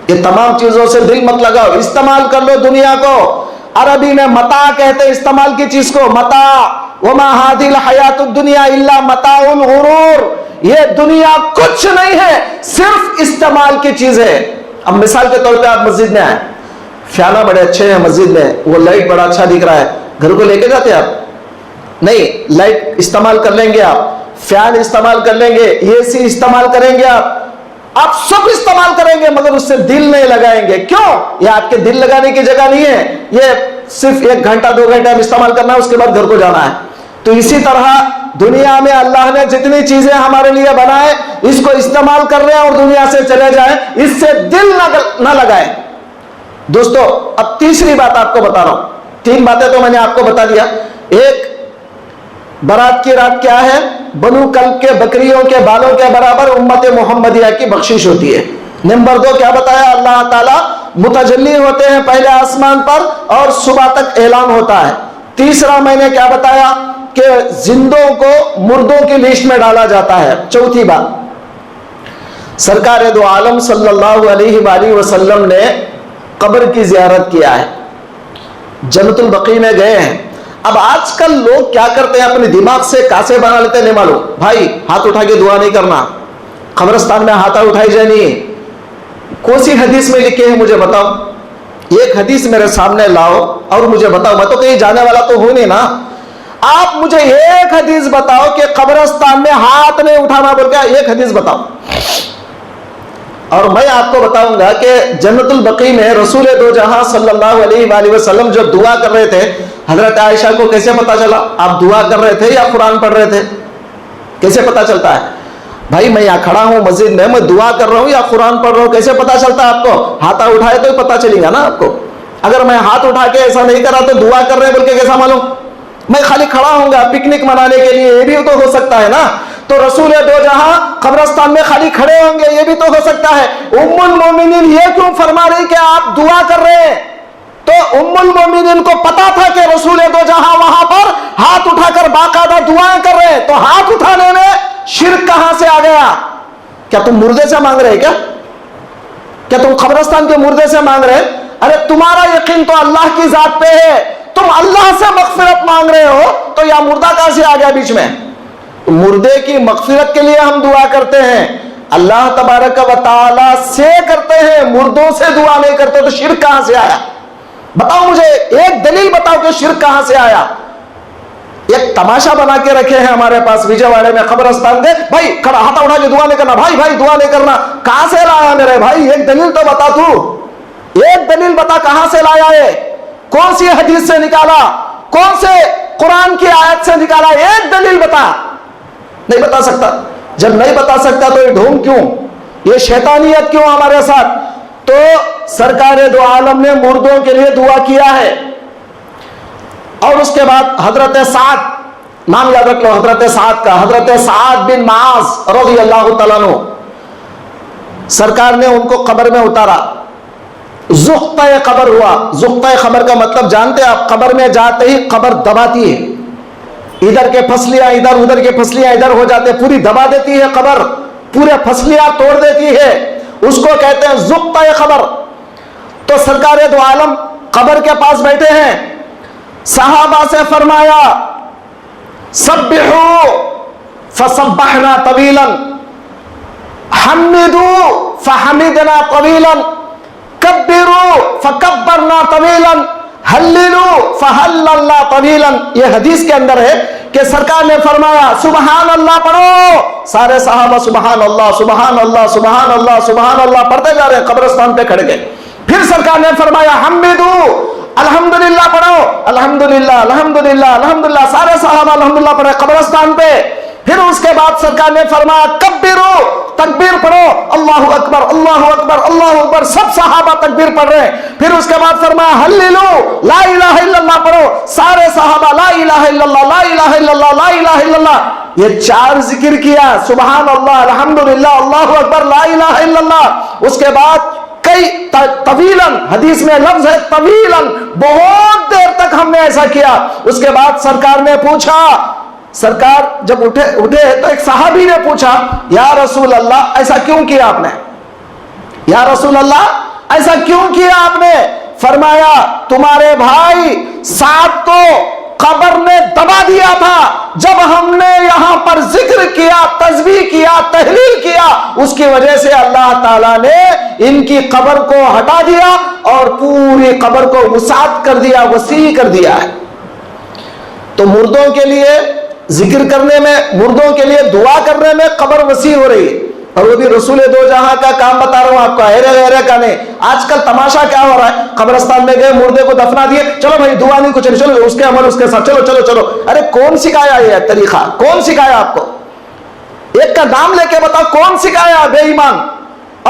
یہ تمام چیزوں سے دل مت لگاؤ. استعمال کر لو دنیا کو. عربی میں متاع کہتے ہیں استعمال کی چیز کو, متاع. وما هذه الحیات الدنیا الا متاع الغرور, یہ دنیا کچھ نہیں ہے, صرف استعمال کی چیز ہے. اب مثال کے طور پہ آپ مسجد میں آئے, فیانہ بڑے اچھے ہیں مسجد میں, وہ لائٹ بڑا اچھا دکھ رہا ہے, گھر کو لے کے جاتے آپ؟ نہیں, لائٹ استعمال کر لیں گے آپ, فین استعمال کر لیں گے, اے سی استعمال کریں گے آپ سب استعمال کریں گے, مگر اس سے دل نہیں لگائیں گے. کیوں؟ یہ آپ کے دل لگانے کی جگہ نہیں ہے, یہ صرف 1 گھنٹہ 2 گھنٹہ استعمال کرنا ہے, اس کے بعد گھر کو جانا ہے. تو اسی طرح دنیا میں اللہ نے جتنی چیزیں ہمارے لیے بنائے, اس کو استعمال کر رہے ہیں اور دنیا سے چلے جائیں, اس سے دل نہ لگائیں. دوستو, اب تیسری بات آپ کو بتا رہا ہوں. 3 باتیں تو میں نے آپ کو بتا دیا. ایک, برات کی رات کیا ہے؟ بنو کلب کے بکریوں کے بالوں کے برابر امت محمدیہ کی بخشش ہوتی ہے. نمبر 2 کیا بتایا؟ اللہ تعالیٰ متجلی ہوتے ہیں پہلے آسمان پر اور صبح تک اعلان ہوتا ہے. تیسرا میں نے کیا بتایا کہ زندوں کو مردوں کی لسٹ میں ڈالا جاتا ہے. چوتھی بات, سرکار دو عالم صلی اللہ علیہ وآلہ وسلم نے قبر کی زیارت کیا ہے, جنت البقیع میں گئے ہیں. اب آج کل لوگ کیا کرتے ہیں, اپنے دماغ سے کاسے بنا لیتے ہیں, نہیں معلوم بھائی ہاتھ اٹھا کے دعا نہیں کرنا, قبرستان میں ہاتھ اٹھائی جانی. کون سی حدیث میں لکھے ہیں مجھے بتاؤ, ایک حدیث میرے سامنے لاؤ اور مجھے بتاؤ. میں تو کہیں جانے والا تو ہوں نہیں نا, آپ مجھے ایک حدیث بتاؤ کہ قبرستان میں ہاتھ نہیں اٹھانا بول کے, ایک حدیث بتاؤ. اور میں آپ کو بتاؤں گا کہ جنت البقیع میں رسول دو جہاں صلی اللہ علیہ وآلہ وسلم جو دعا کر رہے تھے, حضرت عائشہ کو کیسے پتا چلا آپ دعا کر رہے تھے یا قرآن پڑھ رہے تھے؟ کیسے پتا چلتا ہے بھائی؟ میں یہاں کھڑا ہوں مسجد میں, میں دعا کر رہا ہوں یا قرآن پڑھ رہا ہوں, کیسے پتا چلتا ہے آپ کو؟ ہاتھ اٹھائے تو پتا چلے گا نا آپ کو. اگر میں ہاتھ اٹھا کے ایسا نہیں کرا تو دعا کر رہے ہیں بول کے کیسا معلوم؟ میں خالی کھڑا ہوں گا پکنک منانے کے لیے, یہ بھی تو ہو سکتا ہے نا. تو رسول دو جہاں قبرستان میں خالی کھڑے ہوں گے, یہ بھی تو ہو سکتا ہے. ام المومنین یہ کیوں فرما رہی کہ آپ دعا کر رہے ہیں؟ تو ام المومنین کو پتا تھا کہ رسول دو جہاں وہاں پر ہاتھ اٹھا کر باقاعدہ دعائیں کر رہے ہیں, تو ہاتھ اٹھانے میں شرک کہاں سے آ گیا؟ کیا تم مردے سے مانگ رہے کیا تم قبرستان کے مردے سے مانگ رہے؟ ارے تمہارا یقین تو اللہ کی ذات پہ ہے, تم اللہ سے مغفرت مانگ رہے ہو, تو یا مردہ کہاں سے آ گیا بیچ میں؟ مردے کی مغفرت کے لیے ہم دعا کرتے ہیں, اللہ تبارک و تعالی سے کرتے ہیں, مردوں سے دعا نہیں کرتے. تو شرک کہاں سے آیا؟ بتاؤ مجھے ایک دلیل بتاؤ کہ شرک کہاں سے آیا. ایک تماشا بنا کے رکھے ہیں ہمارے پاس وجے واڑے میں, قبرستان دے بھائی کھڑا ہاتھ اٹھا کے دعا نہیں کرنا, بھائی دعا نہیں کرنا. کہاں سے لایا میرے بھائی؟ ایک دلیل تو بتا, تو ایک دلیل بتا کہاں سے لایا ہے, کون سی حدیث سے نکالا, کون سے قرآن کی آیت سے نکالا, ایک دلیل بتا. نہیں بتا سکتا. جب نہیں بتا سکتا تو یہ ڈھونگ کیوں, یہ شیطانیت کیوں ہمارے ساتھ؟ تو سرکار دو عالم نے مردوں کے لیے دعا کیا ہے. اور اس کے بعد حضرت سعد, نام یاد رکھ لو حضرت سعد کا, حضرت سعد بن معاذ رضی اللہ تعالیٰ عنہ, سرکار نے ان کو قبر میں اتارا. زختہ قبر ہوا. زختہ قبر کا مطلب جانتے آپ؟ قبر میں جاتے ہی قبر دباتی ہے, ادھر کے پھسلیاں ادھر, ادھر کے پھسلیاں ادھر ہو جاتے, پوری دبا دیتی ہے قبر, پورے پھسلیاں توڑ دیتی ہے, اس کو کہتے ہیں زختہ قبر. تو سرکار دو عالم قبر کے پاس بیٹھے ہیں, صحابہ سے فرمایا سبحوا فسبحنا طویلا, حمدوا فحمدنا طویلا, کبروا فکبرنا طویلا, ہللوا فہللنا طویلا. یہ حدیث کے اندر ہے کہ سرکار نے فرمایا سبحان اللہ پڑھو. سارے صحابہ سبحان اللہ سبحان اللہ سبحان اللہ سبحان اللہ پڑھتے جا رہے ہیں, قبرستان پہ کھڑ گئے. پھر سرکار نے فرمایا حمدوا, الحمدللہ پڑھو, الحمدللہ الحمدللہ الحمدللہ. سارے صحابہ الحمدللہ پڑھے قبرستان پہ. پھر اس کے بعد سرکار نے فرمایا کبرو, تکبیر پڑھو, اللہ اکبر اللہ اکبر اللہ اکبر. سب صحابہ تکبیر پڑھ رہے ہیں. پھر اس کے بعد فرمایا ہللو, لا الہ الا اللہ پڑھو. سارے صحابہ لا الہ الا اللہ لا الہ الا اللہ لا الہ الا اللہ. یہ 4 ذکر کیا, سبحان اللہ الحمدللہ اللہ اکبر لا الہ الا اللہ. اس کے بعد کئی طویلاً, حدیث میں لفظ ہے طویلاً, بہت دیر تک ہم نے ایسا کیا. اس کے بعد سرکار نے پوچھا, سرکار جب اٹھے تو ایک صحابی نے پوچھا یا رسول اللہ ایسا کیوں کیا آپ نے, یا رسول اللہ ایسا کیوں کیا آپ نے؟ فرمایا تمہارے بھائی سعد کو قبر نے دبا دیا تھا, جب ہم نے یہاں پر ذکر کیا، تسبیح کیا، تحلیل کیا، اس کی وجہ سے اللہ تعالیٰ نے ان کی قبر کو ہٹا دیا اور پوری قبر کو وسعت کر دیا، وسیع کر دیا ہے۔ تو مردوں کے لیے ذکر کرنے میں، مردوں کے لیے دعا کرنے میں قبر وسیع ہو رہی ہے، اور وہ بھی رسول دو جہاں کا کام بتا رہا ہوں آپ کو، ایرے کا نہیں۔ آج کل تماشا کیا ہو رہا ہے، قبرستان میں گئے، مردے کو دفنا دیے، چلو بھائی دعا نہیں کچھ نہیں، چلو اس کے عمل اس کے ساتھ، چلو چلو چلو۔ ارے کون سکھایا یہ طریقہ؟ کون سکھایا آپ کو؟ ایک کا نام لے کے بتاؤ کون سکھایا؟ بے ایمان!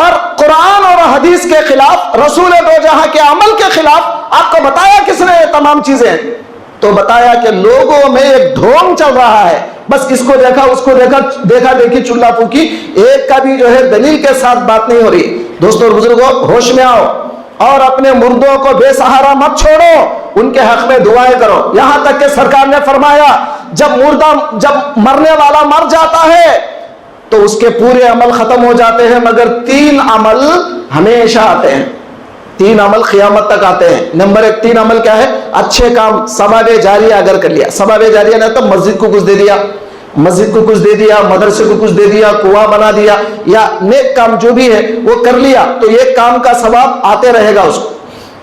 اور قرآن اور حدیث کے خلاف، رسول دو جہاں کے عمل کے خلاف آپ کو بتایا کس نے یہ تمام چیزیں؟ تو بتایا کہ لوگوں میں ایک ڈھونگ چل رہا ہے، بس اس کو دیکھا اس کو دیکھا، دیکھا دیکھی چلا پھوکی، ایک کا بھی جو ہے دلیل کے ساتھ بات نہیں ہو رہی۔ دوستو اور بزرگوں، ہوش میں آؤ اور اپنے مردوں کو بے سہارا مت چھوڑو، ان کے حق میں دعائیں کرو۔ یہاں تک کہ سرکار نے فرمایا جب مرنے والا مر جاتا ہے تو اس کے پورے عمل ختم ہو جاتے ہیں، مگر 3 عمل ہمیشہ آتے ہیں، 3 عمل قیامت تک آتے ہیں۔ نمبر 1 3 عمل کیا ہے؟ اچھے کام، ثواب جاریہ اگر کر لیا، ثواب جاریہ نہیں تو مسجد کو کچھ دے دیا، مسجد کو کچھ دے دیا، مدرسے کو کچھ دے دیا، کنواں بنا دیا، یا نیک کام جو بھی ہے وہ کر لیا، تو یہ کام کا ثواب آتے رہے گا اس کو۔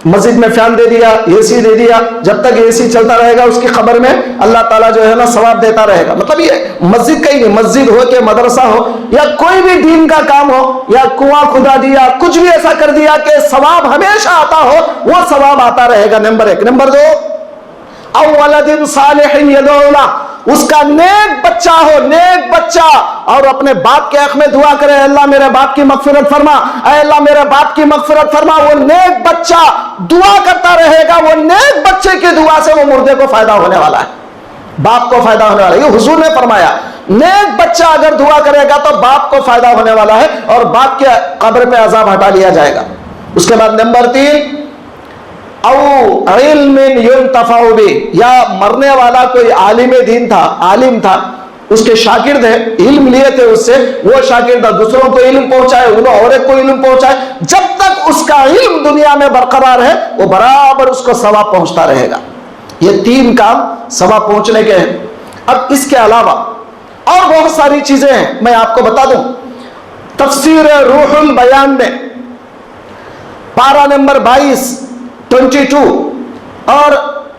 مسجد میں فین دے دیا، اے سی دے دیا، جب تک اے سی چلتا رہے گا اس کی قبر میں اللہ تعالیٰ جو ہے نا ثواب دیتا رہے گا۔ مطلب یہ مسجد کا ہی نہیں، مسجد ہو کہ مدرسہ ہو یا کوئی بھی دین کا کام ہو، یا کنواں کھدا دیا، کچھ بھی ایسا کر دیا کہ ثواب ہمیشہ آتا ہو، وہ ثواب آتا رہے گا۔ نمبر 1۔ نمبر 2 او ولد صالح یدعو لہ، اس کا نیک بچہ ہو، نیک بچہ، اور اپنے باپ کے حق میں دعا کرے، اے اللہ میرے باپ کی مغفرت فرما، اے اللہ میرے باپ کی مغفرت فرما۔ وہ نیک بچہ دعا کرتا رہے گا، وہ نیک بچے کی دعا سے وہ مردے کو فائدہ ہونے والا ہے، باپ کو فائدہ ہونے والا ہے۔ یہ حضور نے فرمایا نیک بچہ اگر دعا کرے گا تو باپ کو فائدہ ہونے والا ہے، اور باپ کے قبر پہ عذاب ہٹا لیا جائے گا۔ اس کے بعد نمبر 3 او علم ينتفع به، یا مرنے والا کوئی عالم دین تھا، عالم تھا، اس کے شاگرد ہیں، علم لیے تھے اس سے، وہ شاگرد دوسروں کو علم پہنچائے، انہوں اور ایک کو علم پہنچائے، جب تک اس کا علم دنیا میں برقرار ہے وہ برابر اس کو ثواب پہنچتا رہے گا۔ یہ 3 کام ثواب پہنچنے کے ہیں۔ اب اس کے علاوہ اور بہت ساری چیزیں ہیں، میں آپ کو بتا دوں۔ تفسیر روح البیان میں پارہ نمبر 22 اور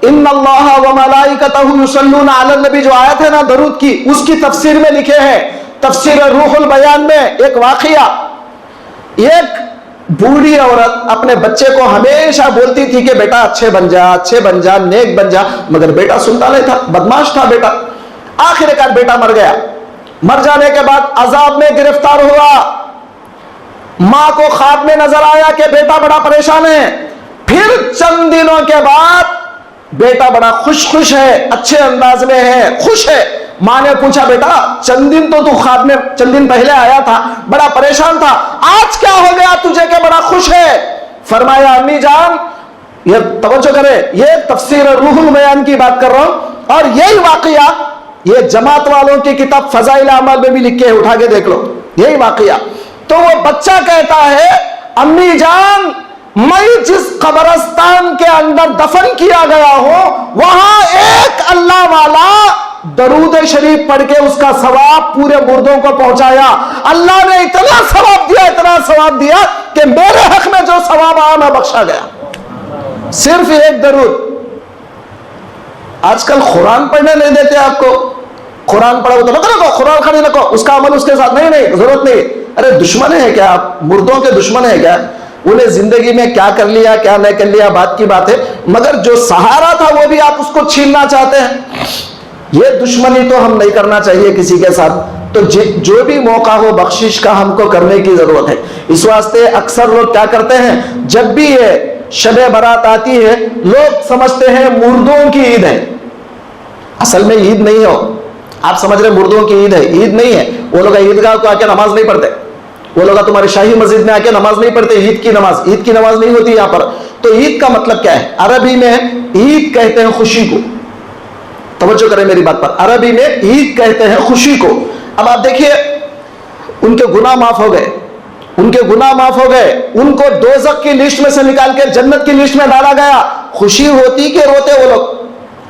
ان اللہ و ملائکتہ یصلون علی النبی جو آیت ہے نا درود کی، اس کی تفسیر میں لکھے ہیں، تفسیر روح البیان میں ایک واقعہ، ایک بوڑھی عورت اپنے بچے کو ہمیشہ بولتی تھی کہ بیٹا اچھے بن جا، اچھے بن جا، نیک بن جا، مگر بیٹا سنتا نہیں تھا، بدماش تھا بیٹا۔ آخر کار بیٹا مر گیا، مر جانے کے بعد عذاب میں گرفتار ہوا، ماں کو خواب میں نظر آیا کہ بیٹا بڑا پریشان ہے، پھر چند دنوں کے بعد بیٹا بڑا خوش ہے، اچھے انداز میں ہے، خوش ہے۔ ماں نے پوچھا بیٹا چند دن تو خواب میں چند دن پہلے آیا تھا، بڑا پریشان تھا، آج کیا ہو گیا تجھے کہ بڑا خوش ہے؟ فرمایا امی جان، یہ توجہ کرے، یہ تفسیر روح البیان کی بات کر رہا ہوں، اور یہی واقعہ یہ جماعت والوں کی کتاب فضائل اعمال میں بھی لکھے، اٹھا کے دیکھ لو یہی واقعہ۔ تو وہ بچہ کہتا ہے امی جان میں جس قبرستان کے اندر دفن کیا گیا ہوں وہاں ایک اللہ والا درود شریف پڑھ کے اس کا ثواب پورے مردوں کو پہنچایا، اللہ نے اتنا ثواب دیا کہ میرے حق میں جو ثواب آیا میں بخشا گیا، صرف ایک درود۔ آج کل قرآن پڑھنے نہیں دیتے آپ کو، قرآن پڑھو تو رکھو، قرآن کھڑی رکھو، اس کا عمل اس کے ساتھ نہیں، ضرورت نہیں۔ ارے دشمن ہے کیا آپ؟ مردوں کے دشمن ہے کیا؟ انہیں زندگی میں کیا کر لیا کیا نہیں کر لیا بات کی بات ہے، مگر جو سہارا تھا وہ بھی آپ اس کو چھیننا چاہتے ہیں۔ یہ دشمنی تو ہم نہیں کرنا چاہیے کسی کے ساتھ، تو جو بھی موقع ہو بخشش کا ہم کو کرنے کی ضرورت ہے۔ اس واسطے اکثر لوگ کیا کرتے ہیں، جب بھی یہ شب برات آتی ہے لوگ سمجھتے ہیں مردوں کی عید ہے، اصل میں عید نہیں ہو، آپ سمجھ رہے مردوں کی عید ہے، عید نہیں ہے۔ وہ لوگ عیدگاہ کو آ کے نماز نہیں پڑھتے، وہ لوگ تمہاری شاہی مسجد میں آ کے نماز نہیں پڑھتے، عید کی نماز نہیں ہوتی یہاں پر۔ تو عید کا مطلب کیا ہے؟ عربی میں عید کہتے ہیں خوشی کو، توجہ کریں میری بات پر، عربی میں عید کہتے ہیں خوشی کو۔ اب آپ دیکھیے ان کے گناہ معاف ہو گئے، ان کے گناہ معاف ہو گئے، ان کو دوزخ کی لسٹ میں سے نکال کے جنت کی لسٹ میں ڈالا گیا، خوشی ہوتی کہ روتے وہ لوگ؟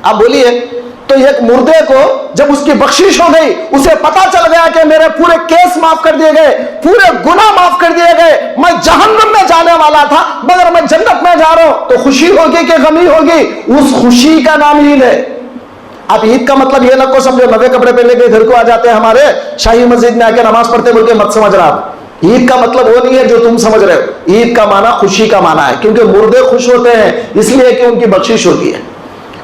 آپ بولیے تو ایک مردے کو جب اس کی بخشش ہو گئی، اسے پتا چل گیا کہ میرے پورے کیس معاف کر دیے گئے، پورے گناہ معاف کر دیے گئے، میں جہنم میں جانے والا تھا مگر میں جنت میں جا رہا ہوں، تو خوشی ہوگی کہ غمی ہوگی؟ اس خوشی کا نام عید ہے۔ آپ عید کا مطلب یہ نہ کو سمجھو نوے کپڑے پہنے کے گھر کو آ جاتے ہیں ہمارے شاہی مسجد میں آ کے نماز پڑھتے بول کے مت سمجھ رہا آپ۔ عید کا مطلب وہ نہیں ہے جو تم سمجھ رہے ہو۔ عید کا معنی خوشی کا معنی ہے، کیونکہ مردے خوش ہوتے ہیں اس لیے کہ ان کی بخشش ہوتی ہے۔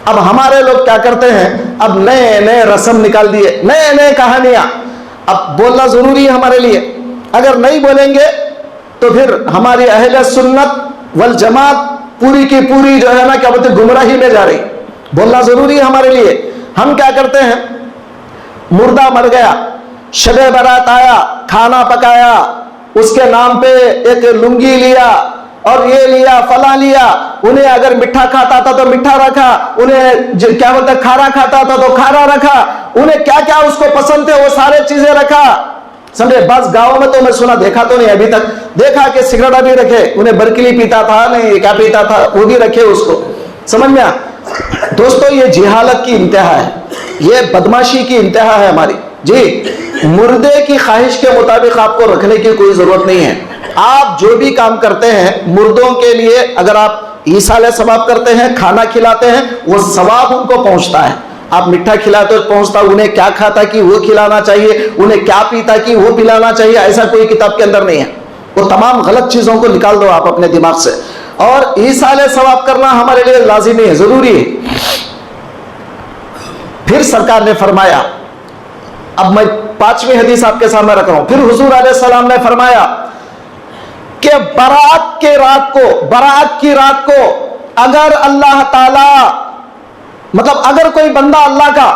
اب ہمارے لوگ کیا کرتے ہیں، اب نئے نئے رسم نکال دیے، نئے نئے کہانیاں۔ اب بولنا ضروری ہے ہمارے لیے، اگر نہیں بولیں گے تو پھر ہماری اہل سنت والجماعت پوری کی پوری جو ہے نا کیا بولتے گمراہی میں جا رہی۔ بولنا ضروری ہے ہمارے لیے۔ ہم کیا کرتے ہیں، مردہ مر گیا، شب برات آیا، کھانا پکایا، اس کے نام پہ ایک لنگی لیا اور یہ لیا فلاں لیا، انہیں اگر میٹھا کھاتا تھا تو میٹھا رکھا، انہیں کیا بولتے کھارا کھاتا تھا تو کھارا رکھا، انہیں کیا کیا اس کو پسند تھے وہ سارے چیزیں رکھا۔ سمجھے؟ بعض گاؤں میں تو میں سنا، دیکھا تو نہیں ابھی تک، دیکھا کہ سگریٹ بھی رکھے، انہیں برکلی پیتا تھا نہیں کیا پیتا تھا وہ بھی رکھے اس کو۔ سمجھ میں؟ دوستو یہ جہالت کی انتہا ہے، یہ بدماشی کی انتہا ہے ہماری۔ جی مردے کی خواہش کے مطابق آپ کو رکھنے کی کوئی ضرورت نہیں ہے۔ آپ جو بھی کام کرتے ہیں مردوں کے لیے، اگر آپ ایصال ثواب کرتے ہیں، کھانا کھلاتے ہیں، وہ ثواب ان کو پہنچتا ہے۔ آپ میٹھا کھلاتے پہنچتا، انہیں کیا کھاتا کہ وہ کھلانا چاہیے، انہیں کیا پیتا کہ وہ پلانا چاہیے، ایسا کوئی کتاب کے اندر نہیں ہے۔ وہ تمام غلط چیزوں کو نکال دو آپ اپنے دماغ سے، اور ایصال ثواب کرنا ہمارے لیے لازمی ہے، ضروری ہے۔ پھر سرکار نے فرمایا، اب میں 5ویں حدیث آپ کے سامنے رکھ رہا ہوں، پھر حضور علیہ السلام نے فرمایا کہ برات کی رات کو اگر اللہ تعالی مطلب اگر کوئی بندہ اللہ کا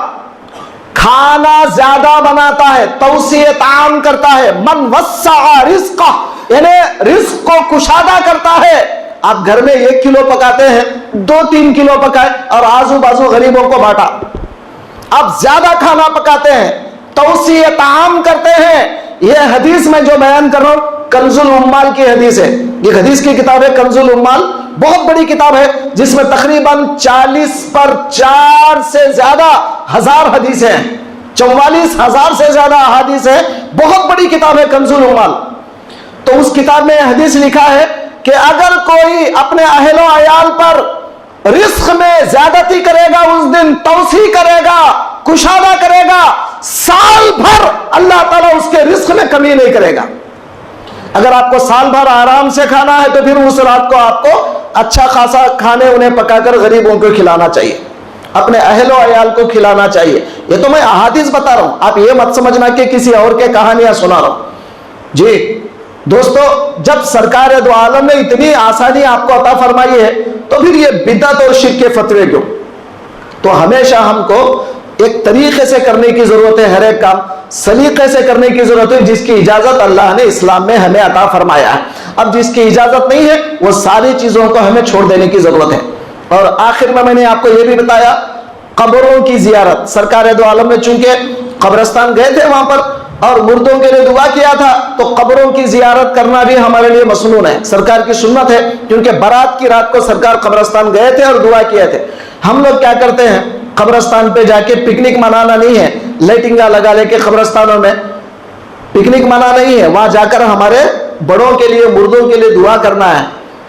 کھانا زیادہ بناتا ہے، توسیع طعام کرتا ہے، من وسع رزقہ یعنی رزق کو کشادہ کرتا ہے۔ آپ گھر میں 1 کلو پکاتے ہیں، 2-3 کلو پکائے اور آزو بازو غریبوں کو بانٹا۔ آپ زیادہ کھانا پکاتے ہیں، توسیع طعام کرتے ہیں۔ یہ حدیث میں جو بیان کر رہا ہوں کنز الاموال کی حدیث ہے، یہ حدیث کی کتاب ہے کنز الاموال، بہت بڑی کتاب ہے جس میں تقریباً 40 پر 4 سے زیادہ ہزار حدیثیں ہیں، 44,000 سے زیادہ احادیث ہیں، بہت بڑی کتاب ہے کنز الاموال۔ تو اس کتاب میں حدیث لکھا ہے کہ اگر کوئی اپنے اہل و عیال پر رزق میں زیادتی کرے گا، اس دن توسیع کرے گا، کشادہ کرے گا، سال بھر اللہ تعالیٰ اس کے رزق میں کمی نہیں کرے گا۔ اگر آپ کو سال بھر آرام سے کھانا ہے تو پھر اس رات کو آپ کو اچھا خاصا کھانے انہیں پکا کر غریبوں کو کھلانا چاہیے، اپنے اہل و عیال کو کھلانا چاہیے۔ یہ تو میں احادیث بتا رہا ہوں، آپ یہ مت سمجھنا کہ کسی اور کے کہانیاں سنا رہا ہوں۔ جی دوستو، جب سرکار دو عالم نے اتنی آسانی آپ کو عطا فرمائی ہے تو پھر یہ بدعت اور شرک کے فتوے کیوں؟ تو ہمیشہ ہم کو ایک طریقے سے کرنے کی ضرورت ہے، ہر ایک کام سلیقے سے کرنے کی ضرورت ہے، جس کی اجازت اللہ نے اسلام میں ہمیں عطا فرمایا ہے۔ اب جس کی اجازت نہیں ہے وہ ساری چیزوں کو ہمیں چھوڑ دینے کی ضرورت ہے۔ اور آخر میں نے آپ کو یہ بھی بتایا قبروں کی زیارت۔ سرکار دو عالم نے چونکہ قبرستان گئے تھے وہاں پر اور مردوں کے لیے دعا کیا تھا، تو قبروں کی زیارت کرنا بھی ہمارے لیے مسنون ہے، سرکار کی سنت ہے، کیونکہ برات کی رات کو سرکار قبرستان گئے تھے اور دعا کیے تھے۔ ہم لوگ کیا کرتے ہیں، قبرستان پہ جا کے پکنک منانا نہیں ہے، لائٹنگا لگا لے کے قبرستانوں میں پکنک منانا نہیں ہے، وہاں جا کر ہمارے بڑوں کے لیے مردوں کے لیے دعا کرنا ہے۔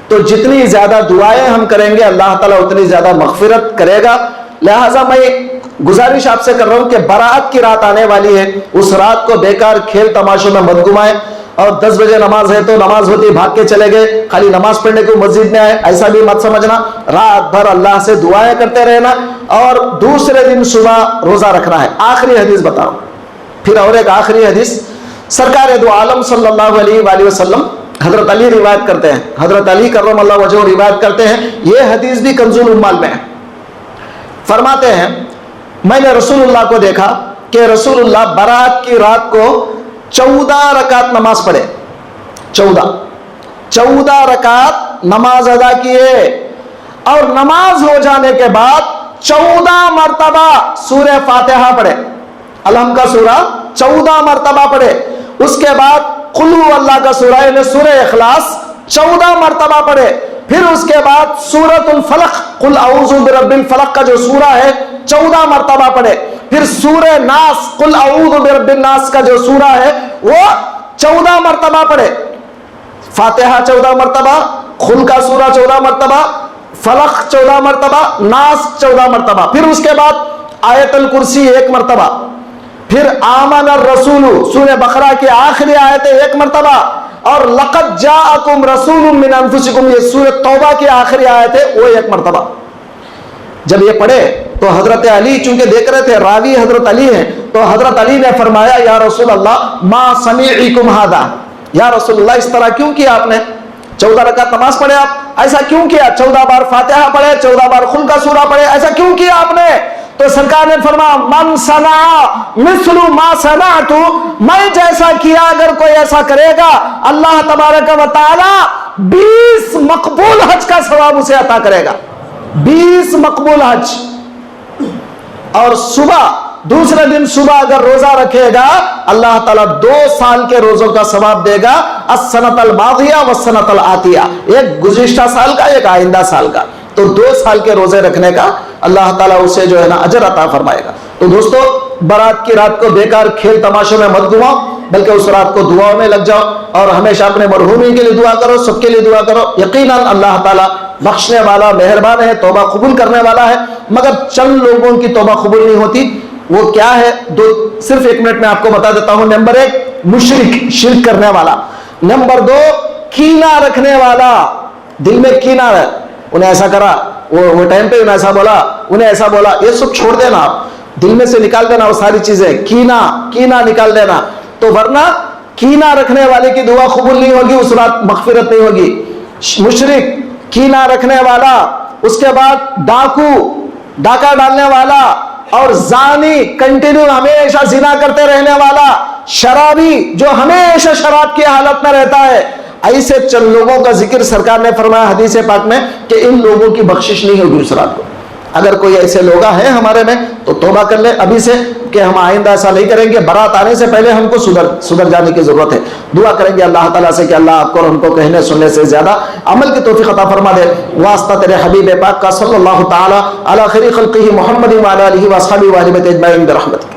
تو جتنی زیادہ دعائیں ہم کریں گے اللہ تعالیٰ اتنی زیادہ مغفرت کرے گا۔ لہٰذا میں گزارش آپ سے کر رہا ہوں کہ برات کی رات آنے والی ہے، اس رات کو بیکار کھیل تماشوں میں مت گمائیں، اور 10 بجے نماز ہے تو نماز ہوتی بھاگ کے چلے گئے، خالی نماز پڑھنے کو مسجد میں آئے، ایسا بھی مت سمجھنا۔ رات بھر اللہ سے دعائیں کرتے رہنا اور دوسرے دن صبح روزہ رکھنا ہے۔ آخری حدیث بتاؤ، پھر اور ایک آخری حدیث سرکار دو عالم صلی اللہ علیہ وآلہ وسلم حضرت علی روایت کرتے ہیں، حضرت علی کرم اللہ وجہہ روایت کرتے ہیں، یہ حدیث بھی کنز الاموال میں ہے۔ فرماتے ہیں میں نے رسول اللہ کو دیکھا کہ رسول اللہ برات کی رات کو 14 رکعت نماز پڑھے، 14 رکعت نماز ادا کیے، اور نماز ہو جانے کے بعد 14 مرتبہ سورہ فاتحہ پڑھے، الحمد کا سورہ 14 مرتبہ پڑھے، اس کے بعد قل هو اللہ کا سورہ یعنی سورہ اخلاص 14 مرتبہ پڑھے، پھر اس کے بعد سورۃ الفلق قل اعوذ برب الفلق کا جو سورہ ہے 14 مرتبہ پڑھے. پھر سورہ ناس قل اعوذ برب الناس کا جو سورہ ہے وہ 14 مرتبہ پڑھے. فاتحہ 14 مرتبہ، قل کا سورہ 14 مرتبہ، فلق 14 مرتبہ، ناس 14 مرتبہ. پھر اس کے بعد آیت الکرسی 1 مرتبہ. پھر آمن الرسول سورہ بقرہ کی آخری آیت 1 مرتبہ، اور لقد جاءکم رسول من انفسکم یہ سورہ توبہ کی آخری آیت ہے وہ 1 مرتبہ. جب یہ پڑھے تو حضرت علی چونکہ دیکھ رہے تھے راوی حضرت علی ہیں، تو حضرت علی نے فرمایا یا رسول اللہ ما سمعکم ھذا، یا رسول اللہ اس طرح کیوں کیا آپ نے؟ 14 رکعت نماز پڑھے آپ، ایسا کیوں کیا؟ 14 بار فاتحہ پڑھے، 14 بار قل کا سورہ پڑھے، ایسا کیوں کیا آپ نے؟ تو سرکار نے فرمایا من صنع مثل ما صنعت، میں جیسا کیا اگر کوئی ایسا کرے گا اللہ تبارک و تعالی 20 مقبول حج کا ثواب اسے عطا کرے گا. 20 مقبول حج. اور صبح دوسرے دن صبح اگر روزہ رکھے گا اللہ تعالیٰ 2 سال کے روزوں کا ثواب دے گا. السنۃ الماضیہ والسنۃ الآتیہ، ایک گزشتہ سال کا ایک آئندہ سال کا. تو 2 سال کے روزے رکھنے کا اللہ تعالیٰ اسے جو ہے نا اجر عطا فرمائے گا. تو دوستو برات کی رات کو بیکار کھیل تماشوں میں مت گواؤ، بلکہ اس رات کو دعاؤں میں لگ جاؤ اور ہمیشہ اپنے مرحومین کے لیے دعا کرو، سب کے لیے دعا کرو. یقیناً اللہ تعالیٰ بخشنے والا مہربان ہے، توبہ قبول کرنے والا ہے. مگر چند لوگوں کی توبہ قبول نہیں ہوتی. وہ کیا ہے؟ صرف 1 منٹ میں آپ کو بتا دیتا ہوں. نمبر 1 مشرک، شرک کرنے والا. نمبر 2 کینہ رکھنے والا، دل میں کینہ ہے، انہیں ایسا کرا، وہ ٹائم پہ انہیں ایسا بولا، انہیں ایسا بولا. یہ سب چھوڑ دینا، آپ دل میں سے نکال دینا وہ ساری چیزیں. کینہ نکال دینا. تو ورنہ کینہ رکھنے والے کی دعا قبول نہیں ہوگی، اس رات مغفرت نہیں ہوگی. مشرک، کینہ رکھنے والا، اس کے بعد ڈاکو، ڈاکہ ڈالنے والا، اور زانی، کنٹینیو ہمیشہ زنا کرتے رہنے والا، شرابی جو ہمیشہ شراب کی حالت میں رہتا ہے. ایسے چند لوگوں کا ذکر سرکار نے فرمایا حدیث پاک میں کہ ان لوگوں کی بخشش نہیں ہوگی اس رات کو. اگر کوئی ایسے لوگ ہیں ہمارے میں تو توبہ کر لے ابھی سے کہ ہم آئندہ ایسا نہیں کریں گے. برات آنے سے پہلے ہم کو سدھر جانے کی ضرورت ہے. دعا کریں گے اللہ تعالیٰ سے کہ اللہ آپ کو اور ہم کو کہنے سننے سے زیادہ عمل کی توفیق عطا فرما دے. واسطہ تیرے حبیب پاک کا صلی اللہ تعالی علی خیر خلقہ محمد وعلی آلہ واصحابہ وآلہ بیتہ اجمعین برحمتک.